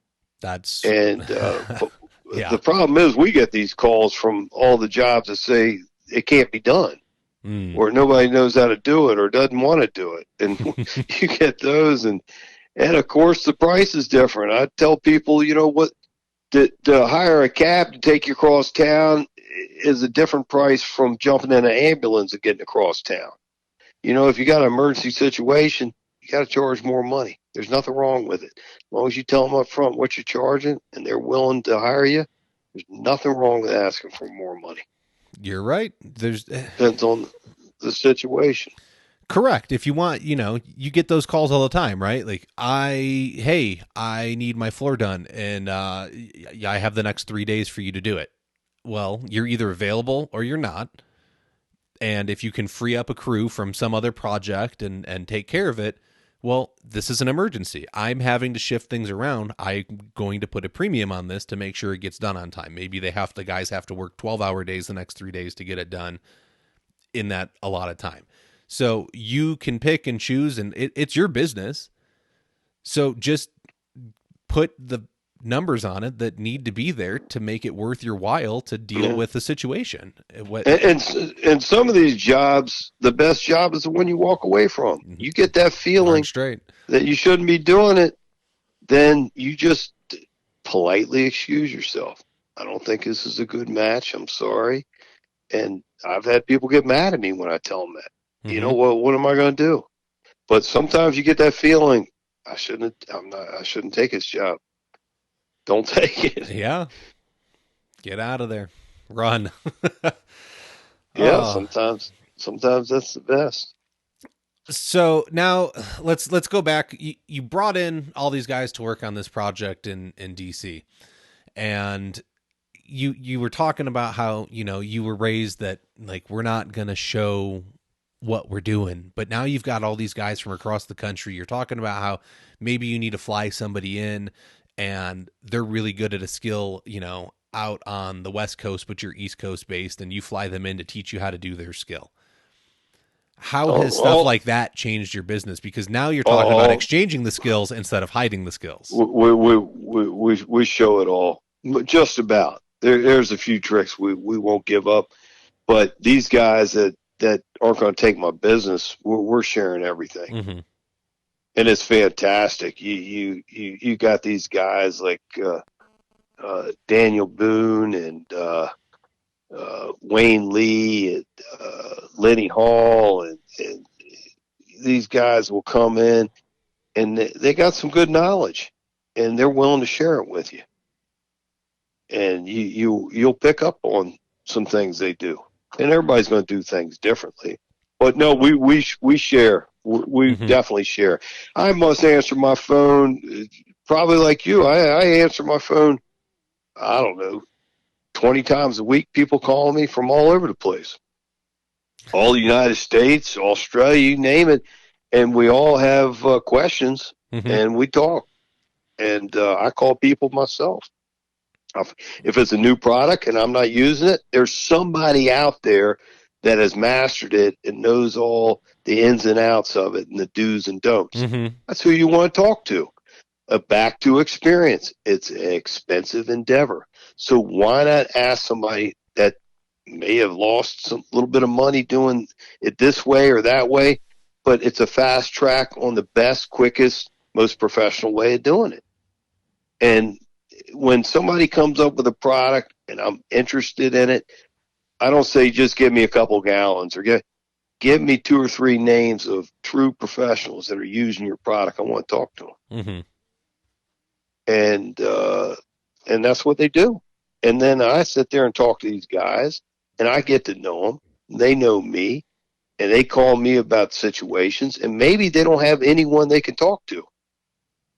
Speaker 1: Yeah.
Speaker 2: The problem is we get these calls from all the jobs that say it can't be done, or nobody knows how to do it, or doesn't want to do it. And you get those, and of course the price is different. I tell people, what, to hire a cab to take you across town is a different price from jumping in an ambulance and getting across town. If you got an emergency situation, you got to charge more money. There's nothing wrong with it. As long as you tell them up front what you're charging and they're willing to hire you, there's nothing wrong with asking for more money.
Speaker 1: You're right.
Speaker 2: Depends on the situation.
Speaker 1: Correct. If you want, you get those calls all the time, right? Like, I need my floor done, and I have the next 3 days for you to do it. Well, you're either available or you're not. And if you can free up a crew from some other project and take care of it, well, this is an emergency. I'm having to shift things around. I'm going to put a premium on this to make sure it gets done on time. Maybe the guys have to work 12-hour days the next 3 days to get it done in that allotted time. So you can pick and choose, and it's your business. So just put the numbers on it that need to be there to make it worth your while to deal with the situation.
Speaker 2: And some of these jobs, the best job is the one you walk away from. Mm-hmm. You get that feeling that you shouldn't be doing it, then you just politely excuse yourself. I don't think this is a good match. I'm sorry. And I've had people get mad at me when I tell them that. Mm-hmm. You know what am I going to do? But sometimes you get that feeling, I shouldn't take this job. Don't take it.
Speaker 1: Yeah. Get out of there. Run.
Speaker 2: Yeah, sometimes that's the best.
Speaker 1: So now let's go back. You brought in all these guys to work on this project in DC, and you were talking about how, you were raised that, like, we're not going to show what we're doing, but now you've got all these guys from across the country. You're talking about how maybe you need to fly somebody in and they're really good at a skill, out on the West Coast, but you're East Coast based, and you fly them in to teach you how to do their skill. How has stuff like that changed your business? Because now you're talking about exchanging the skills instead of hiding the skills.
Speaker 2: We show it all, just about. There's a few tricks we won't give up, but these guys that aren't going to take my business, we're sharing everything. Mm-hmm. And it's fantastic. You got these guys like Daniel Boone and Wayne Lee and Lenny Hall, and these guys will come in, and they got some good knowledge, and they're willing to share it with you. And you'll pick up on some things they do, and everybody's going to do things differently. But no, we share. We mm-hmm. definitely share. I must answer my phone, probably like you. I answer my phone, I don't know, 20 times a week. People call me from all over the place, all the United States, Australia, you name it. And we all have questions, mm-hmm. and we talk. And I call people myself. If it's a new product and I'm not using it, there's somebody out there that has mastered it and knows all the ins and outs of it and the do's and don'ts. Mm-hmm. That's who you want to talk to. Back to experience. It's an expensive endeavor. So why not ask somebody that may have lost a little bit of money doing it this way or that way, but it's a fast track on the best, quickest, most professional way of doing it. And when somebody comes up with a product and I'm interested in it, I don't say just give me a couple gallons or give me 2 or 3 names of true professionals that are using your product. I want to talk to them. Mm-hmm. And that's what they do. And then I sit there and talk to these guys, and I get to know them. They know me, and they call me about situations, and maybe they don't have anyone they can talk to.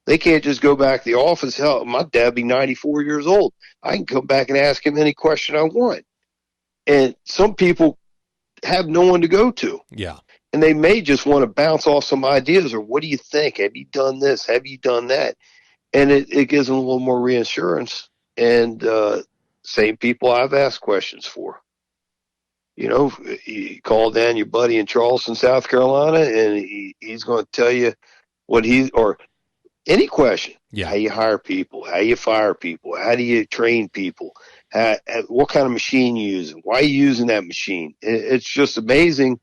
Speaker 2: They can't just go back to the office. Hell, my dad be 94 years old. I can come back and ask him any question I want. And some people have no one to go to. Yeah. And they may just want to bounce off some ideas, or what do you think? Have you done this? Have you done that? And it gives them a little more reassurance. And same people I've asked questions for. You call down your buddy in Charleston, South Carolina, and he's going to tell you or any question. Yeah. How you hire people, how you fire people, how do you train people, what kind of machine you using, why are you using that machine? It's just amazing,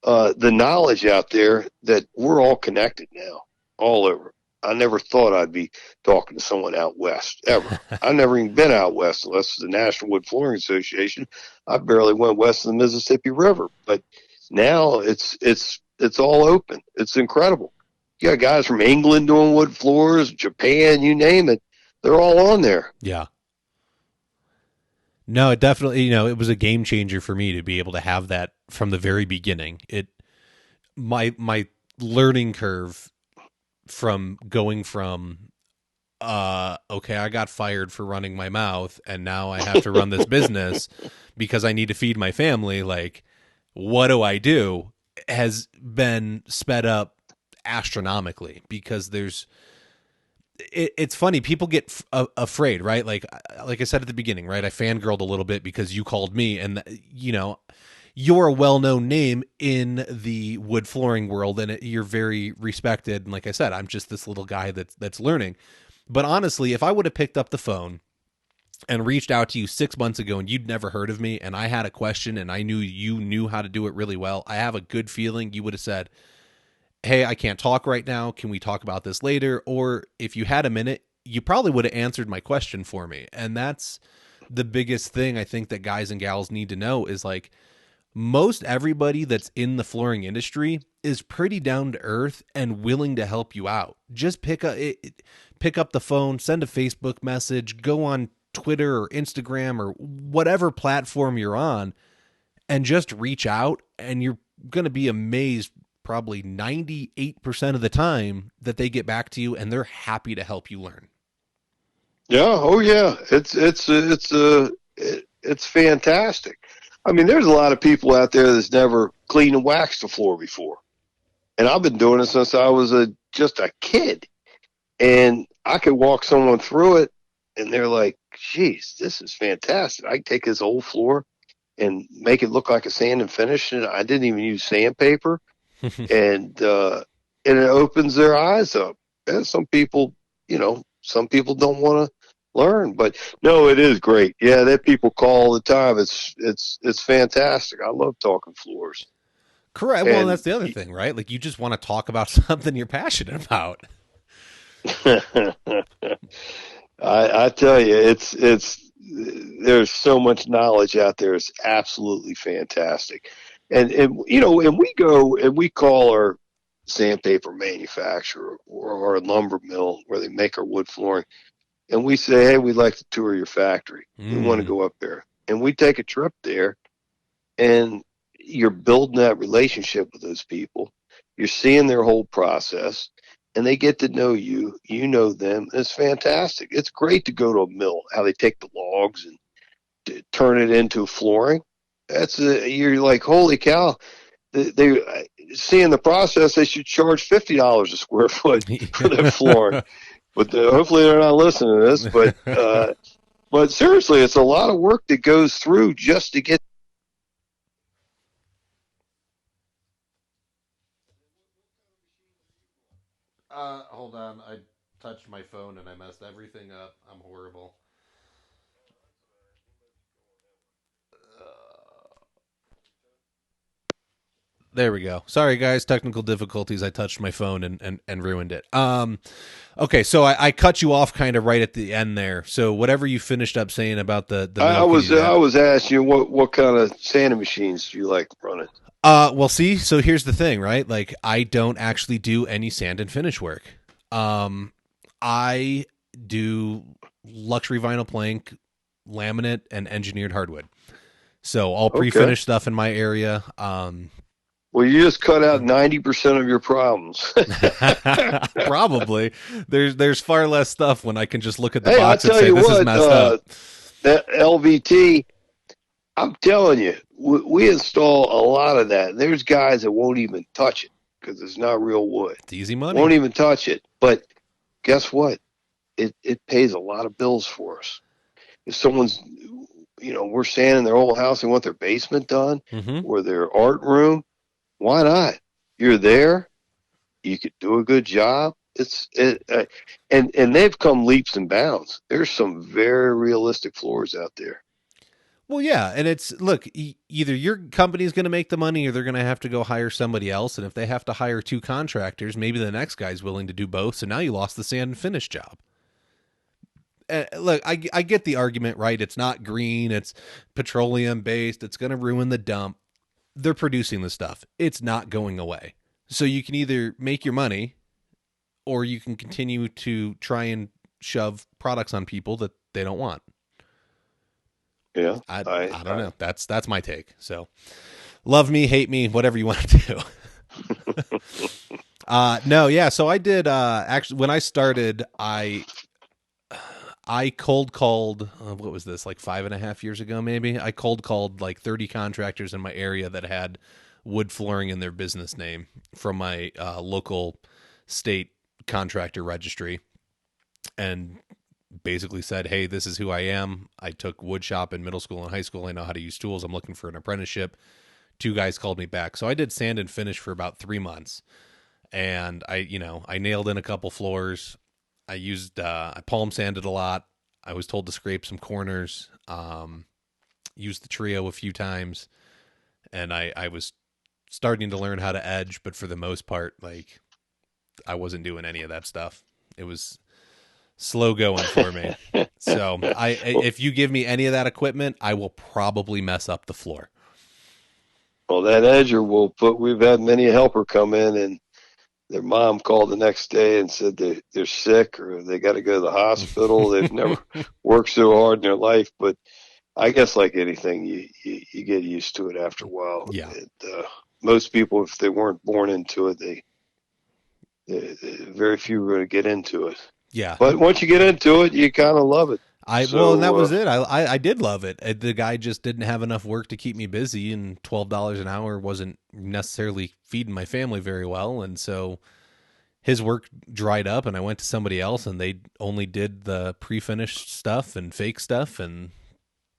Speaker 2: the knowledge out there that we're all connected now, all over. I never thought I'd be talking to someone out west, ever. I've never even been out west unless it's the National Wood Flooring Association. I barely went west of the Mississippi River. But now it's all open. It's incredible. You got guys from England doing wood floors, Japan, you name it. They're all on there.
Speaker 1: Yeah. No, it definitely, it was a game changer for me to be able to have that from the very beginning. my learning curve from going from okay, I got fired for running my mouth and now I have to run this business because I need to feed my family, like what do I do, has been sped up astronomically because it's funny, people get afraid, right? Like I said at the beginning, right? I fangirled a little bit because you called me, and you're a well-known name in the wood flooring world, and you're very respected. And like I said, I'm just this little guy that's learning. But honestly, if I would have picked up the phone and reached out to you 6 months ago and you'd never heard of me and I had a question and I knew you knew how to do it really well, I have a good feeling you would have said, hey, I can't talk right now. Can we talk about this later? Or if you had a minute, you probably would have answered my question for me. And that's the biggest thing I think that guys and gals need to know is like, most everybody that's in the flooring industry is pretty down to earth and willing to help you out. Just pick up the phone, send a Facebook message, go on Twitter or Instagram or whatever platform you're on, and just reach out. And you're going to be amazed probably 98% of the time that they get back to you and they're happy to help you learn.
Speaker 2: Yeah. Oh yeah. It's fantastic. I mean, there's a lot of people out there that's never cleaned and waxed a floor before. And I've been doing it since I was just a kid. And I could walk someone through it and they're like, geez, this is fantastic. I can take this old floor and make it look like a sand and finish. And I didn't even use sandpaper. and it opens their eyes up. And some people don't want to learn, but no, it is great. Yeah, that people call all the time. It's fantastic. I love talking floors.
Speaker 1: Correct. Well, and that's the other thing, right? Like you just want to talk about something you're passionate about.
Speaker 2: I tell you, it's there's so much knowledge out there. It's absolutely fantastic. And we go and we call our sandpaper manufacturer or our lumber mill where they make our wood flooring. And we say, hey, we'd like to tour your factory. We want to go up there. And we take a trip there, and you're building that relationship with those people. You're seeing their whole process, and they get to know you. You know them. It's fantastic. It's great to go to a mill, how they take the logs and turn it into flooring. You're like, holy cow. They seeing the process, they should charge $50 a square foot for their flooring. But hopefully they're not listening to this. But seriously, it's a lot of work that goes through just to get.
Speaker 1: Hold on. I touched my phone and I messed everything up. I'm horrible. There we go. Sorry, guys. Technical difficulties. I touched my phone and ruined it. Okay, so I cut you off kind of right at the end there. So whatever you finished up saying about the
Speaker 2: I was asking you what kind of sanding machines do you like running?
Speaker 1: Well, see, so here's the thing, right? Like, I don't actually do any sand and finish work. I do luxury vinyl plank, laminate, and engineered hardwood. So all pre-finished stuff in my area.
Speaker 2: Well, you just cut out 90% of your problems.
Speaker 1: Probably. There's far less stuff when I can just look at the box and say, this is messed up.
Speaker 2: That LVT, I'm telling you, we install a lot of that. There's guys that won't even touch it because it's not real wood.
Speaker 1: It's easy money.
Speaker 2: Won't even touch it. But guess what? It pays a lot of bills for us. If someone's, we're sanding their whole house and want their basement done or their art room, why not? You're there. You could do a good job. And they've come leaps and bounds. There's some very realistic floors out there.
Speaker 1: Well, yeah, and it's look, either your company's going to make the money or they're going to have to go hire somebody else. And if they have to hire two contractors, maybe the next guy's willing to do both. So now you lost the sand and finish job. Look, I get the argument, right? It's not green. It's petroleum based. It's going to ruin the dump. They're producing the stuff. It's not going away. So you can either make your money or you can continue to try and shove products on people that they don't want.
Speaker 2: Yeah.
Speaker 1: I don't know. That's my take. So love me, hate me, whatever you want to do. No, yeah. So I did, actually, when I started, I cold called, what was this, like 5.5 years ago, maybe? I cold called like 30 contractors in my area that had wood flooring in their business name from my local state contractor registry, and basically said, hey, this is who I am. I took wood shop in middle school and high school. I know how to use tools. I'm looking for an apprenticeship. Two guys called me back. So I did sand and finish for about 3 months. And I nailed in a couple floors. I palm sanded a lot. I was told to scrape some corners, used the trio a few times, and I was starting to learn how to edge, but for the most part, like, I wasn't doing any of that stuff. It was slow going for me. So if you give me any of that equipment, I will probably mess up the floor.
Speaker 2: Well, that edger will put. We've had many a helper come in, and their mom called the next day and said they're sick or they got to go to the hospital. They've never worked so hard in their life, but I guess like anything, you get used to it after a while.
Speaker 1: Yeah.
Speaker 2: Most people, if they weren't born into it, they very few are going to get into it.
Speaker 1: Yeah.
Speaker 2: But once you get into it, you kind of love it.
Speaker 1: Well, and that was it. I did love it. The guy just didn't have enough work to keep me busy, and $12 an hour wasn't necessarily feeding my family very well. And so his work dried up, and I went to somebody else, and they only did the pre-finished stuff and fake stuff, and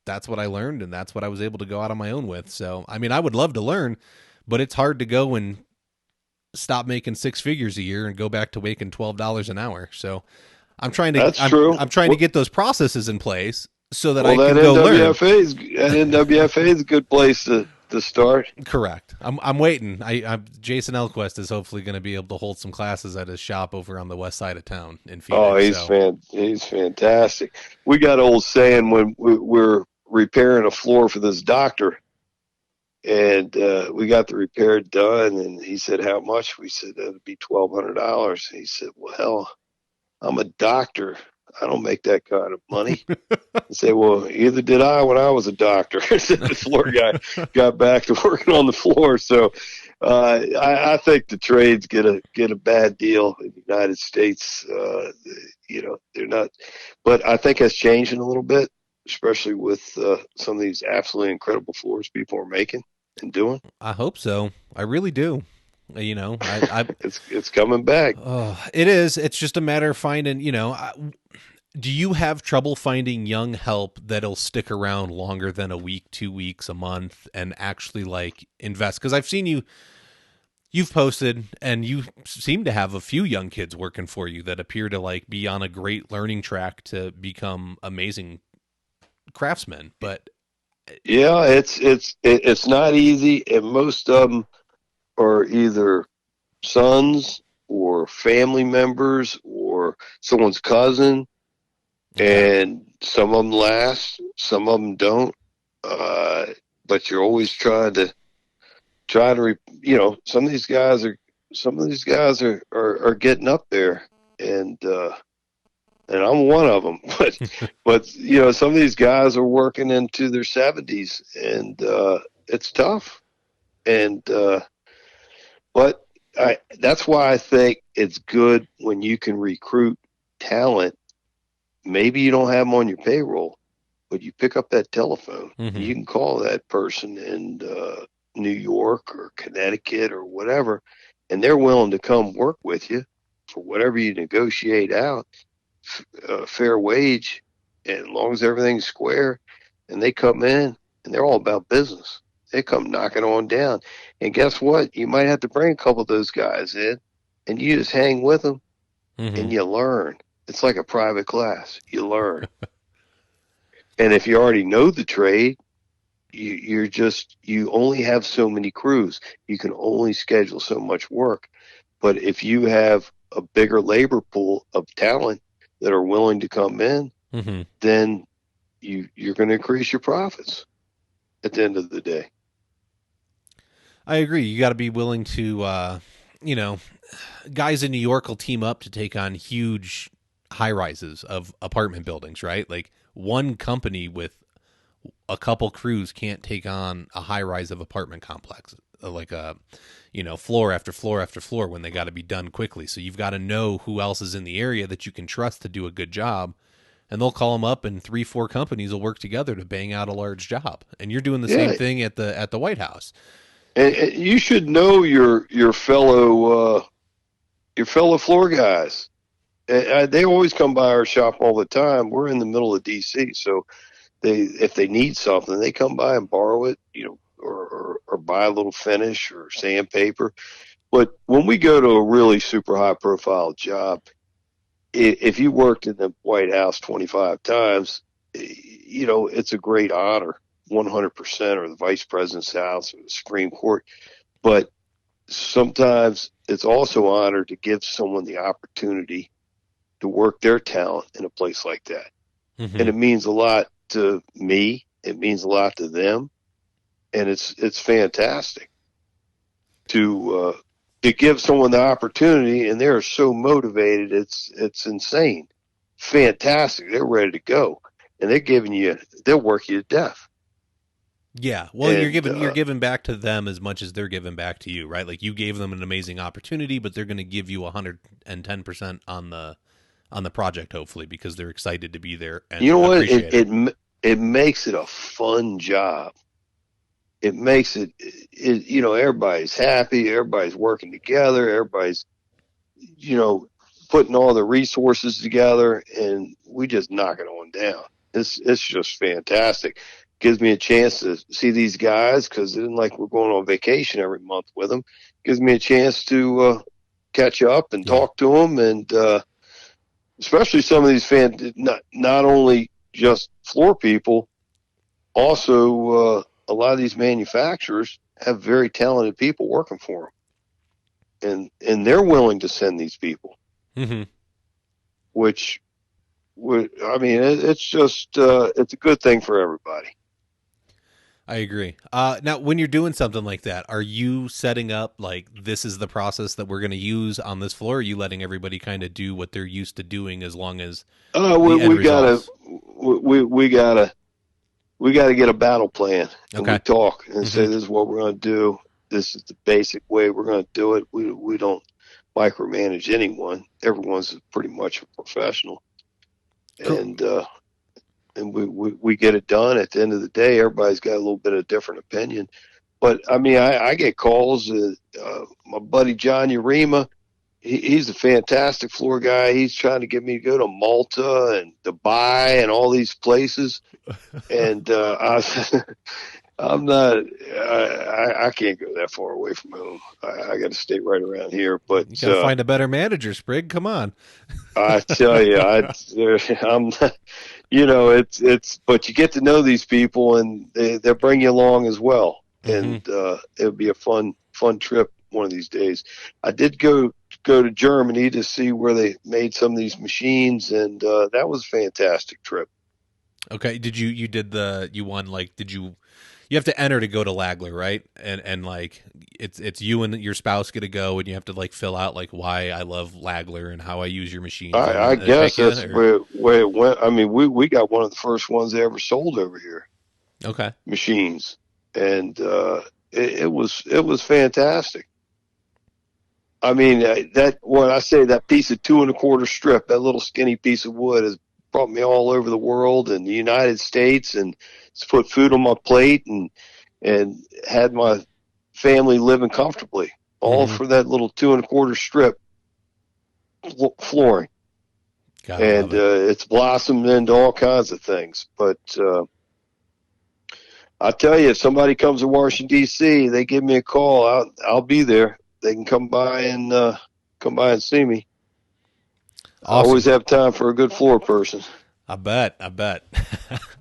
Speaker 1: that's what I learned, and that's what I was able to go out on my own with. So, I mean, I would love to learn, but it's hard to go and stop making six figures a year and go back to making $12 an hour. So I'm trying to,
Speaker 2: That's true.
Speaker 1: I'm trying to get those processes in place so that I can go learn.
Speaker 2: That NWFA is a good place to start.
Speaker 1: Correct. I'm waiting. Jason Elquist is hopefully going to be able to hold some classes at his shop over on the west side of town in Phoenix.
Speaker 2: Oh, he's fantastic. We got an old saying when we're repairing a floor for this doctor, and we got the repair done, and he said, how much? We said, that'd be $1,200. He said, well, hell, I'm a doctor. I don't make that kind of money. I say, well, either did I when I was a doctor. The floor guy got back to working on the floor. So I think the trades get a bad deal in the United States. They're not, but I think that's changing a little bit, especially with some of these absolutely incredible floors people are making and doing.
Speaker 1: I hope so. I really do.
Speaker 2: It's coming back.
Speaker 1: It is. It's just a matter of finding, do you have trouble finding young help that'll stick around longer than a week, 2 weeks, a month, and actually like invest? Because I've seen you've posted, and you seem to have a few young kids working for you that appear to like be on a great learning track to become amazing craftsmen. But
Speaker 2: yeah, it's not easy, and most of them are either sons or family members or someone's cousin, and some of them last, some of them don't. But you're always trying to some of these guys are getting up there, and I'm one of them. But some of these guys are working into their 70s, and it's tough, and but that's why I think it's good when you can recruit talent. Maybe you don't have them on your payroll, but you pick up that telephone.
Speaker 1: Mm-hmm.
Speaker 2: You can call that person in New York or Connecticut or whatever, and they're willing to come work with you for whatever you negotiate out, fair wage, and as long as everything's square. And they come in, and they're all about business. They come knocking on down. And guess what? You might have to bring a couple of those guys in, and you just hang with them,
Speaker 1: mm-hmm.
Speaker 2: and you learn. It's like a private class. You learn. And if you already know the trade, you only have so many crews. You can only schedule so much work. But if you have a bigger labor pool of talent that are willing to come in,
Speaker 1: mm-hmm.
Speaker 2: then you're going to increase your profits at the end of the day.
Speaker 1: I agree. You got to be willing to, guys in New York will team up to take on huge high rises of apartment buildings, right? Like one company with a couple crews can't take on a high rise of apartment complexes. floor after floor after floor when they got to be done quickly. So you've got to know who else is in the area that you can trust to do a good job. And they'll call them up, and 3-4 companies will work together to bang out a large job. And you're doing the same thing at the White House.
Speaker 2: And you should know your fellow floor guys. They always come by our shop all the time. We're in the middle of DC, so if they need something, they come by and borrow it, or buy a little finish or sandpaper. But when we go to a really super high profile job, if you worked in the White House 25 times, it's a great honor, 100%, or the Vice President's house or the Supreme Court. But sometimes it's also an honor to give someone the opportunity to work their talent in a place like that. Mm-hmm. And it means a lot to me. It means a lot to them. And it's fantastic to give someone the opportunity, and they're so motivated. It's insane. Fantastic. They're ready to go, and they'll work you to death.
Speaker 1: Yeah. Well, you're giving back to them as much as they're giving back to you, right? Like, you gave them an amazing opportunity, but they're going to give you 110% on the project, hopefully, because they're excited to be there. And
Speaker 2: you know what? It makes it a fun job. It makes it, everybody's happy. Everybody's working together. Everybody's, putting all the resources together, and we just knock it on down. It's just fantastic. Gives me a chance to see these guys, because it isn't like we're going on vacation every month with them. Gives me a chance to catch up and talk to them, and especially some of these not only just floor people, also a lot of these manufacturers have very talented people working for them, and they're willing to send these people. Mm-hmm. Which it's just it's a good thing for everybody.
Speaker 1: I agree. Now, when you're doing something like that, are you setting up, like, this is the process that we're going to use on this floor? Or are you letting everybody kind of do what they're used to doing, as long as we gotta get a battle plan. And we talk and say, this is what we're going to do. This is the basic way we're going to do it. We don't micromanage anyone. Everyone's pretty much a professional. Cool. And we get it done. At the end of the day, everybody's got a little bit of different opinion. But, I get calls. My buddy John Urema, he's a fantastic floor guy. He's trying to get me to go to Malta and Dubai and all these places. And I'm not, I can't go that far away from home. I got to stay right around here. But you got to find a better manager, Sprigg. Come on.
Speaker 2: I tell you, I'm not, but you get to know these people, and they bring you along as well. Mm-hmm. And it'll be a fun trip one of these days. I did go to Germany to see where they made some of these machines, and that was a fantastic trip.
Speaker 1: Okay. You have to enter to go to Lagler, right? And like, it's you and your spouse get to go, and you have to, like, fill out, like, why I love Lagler and how I use your machine.
Speaker 2: I guess that's where it went. We got one of the first ones they ever sold over here.
Speaker 1: Okay.
Speaker 2: Machines. And it was fantastic. That piece of 2 1/4 strip, that little skinny piece of wood, has brought me all over the world and the United States, and it's put food on my plate and had my family living comfortably, all for that little 2 1/4 strip flooring. And it's blossomed into all kinds of things. But I tell you, if somebody comes to Washington, D.C., they give me a call, I'll be there. They can come by and see me. Awesome. I always have time for a good floor person.
Speaker 1: I bet.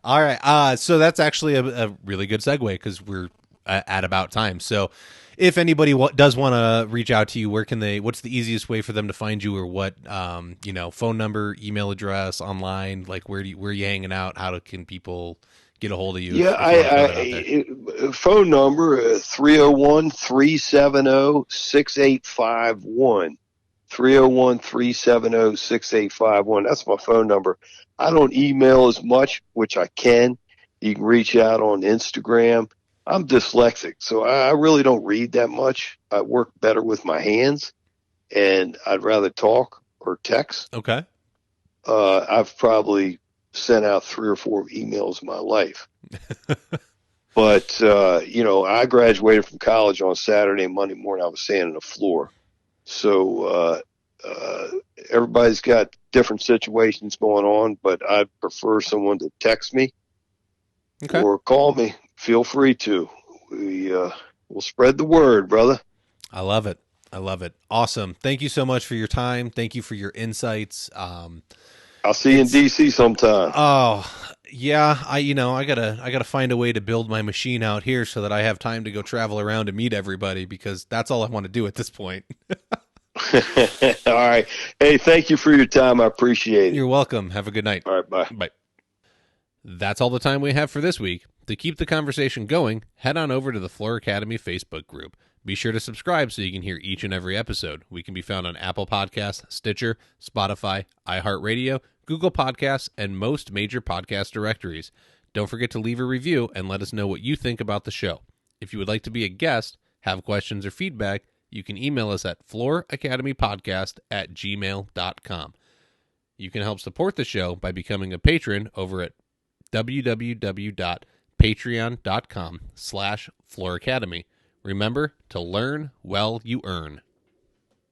Speaker 1: All right. So that's actually a really good segue, because we're at about time. So if anybody does want to reach out to you, what's the easiest way for them to find you, or what, phone number, email address, online, like, where are you hanging out? How can people get a hold of you?
Speaker 2: Yeah, phone number 301-370-6851. 301-370-6851. That's my phone number. I don't email as much, which I can. You can reach out on Instagram. I'm dyslexic, so I really don't read that much. I work better with my hands, and I'd rather talk or text.
Speaker 1: Okay.
Speaker 2: I've probably sent out 3 or 4 emails in my life. But, I graduated from college on Saturday and Monday morning. I was sanding the floor. So everybody's got different situations going on, but I prefer someone to text me or call me. Feel free to. We'll spread the word, brother.
Speaker 1: I love it. I love it. Awesome. Thank you so much for your time. Thank you for your insights.
Speaker 2: I'll see you in DC sometime.
Speaker 1: Oh, yeah. I gotta find a way to build my machine out here so that I have time to go travel around and meet everybody, because that's all I want to do at this point.
Speaker 2: All right. Hey, thank you for your time. I appreciate it.
Speaker 1: You're welcome. Have a good night.
Speaker 2: All right. Bye.
Speaker 1: Bye. That's all the time we have for this week. To keep the conversation going, head on over to the Floor-U-Academy Facebook group. Be sure to subscribe so you can hear each and every episode. We can be found on Apple Podcasts, Stitcher, Spotify, iHeartRadio, Google Podcasts, and most major podcast directories. Don't forget to leave a review and let us know what you think about the show. If you would like to be a guest, have questions or feedback, you can email us at flooracademypodcast@gmail.com. You can help support the show by becoming a patron over at www.patreon.com/Floor-Academy. Remember to learn while you earn.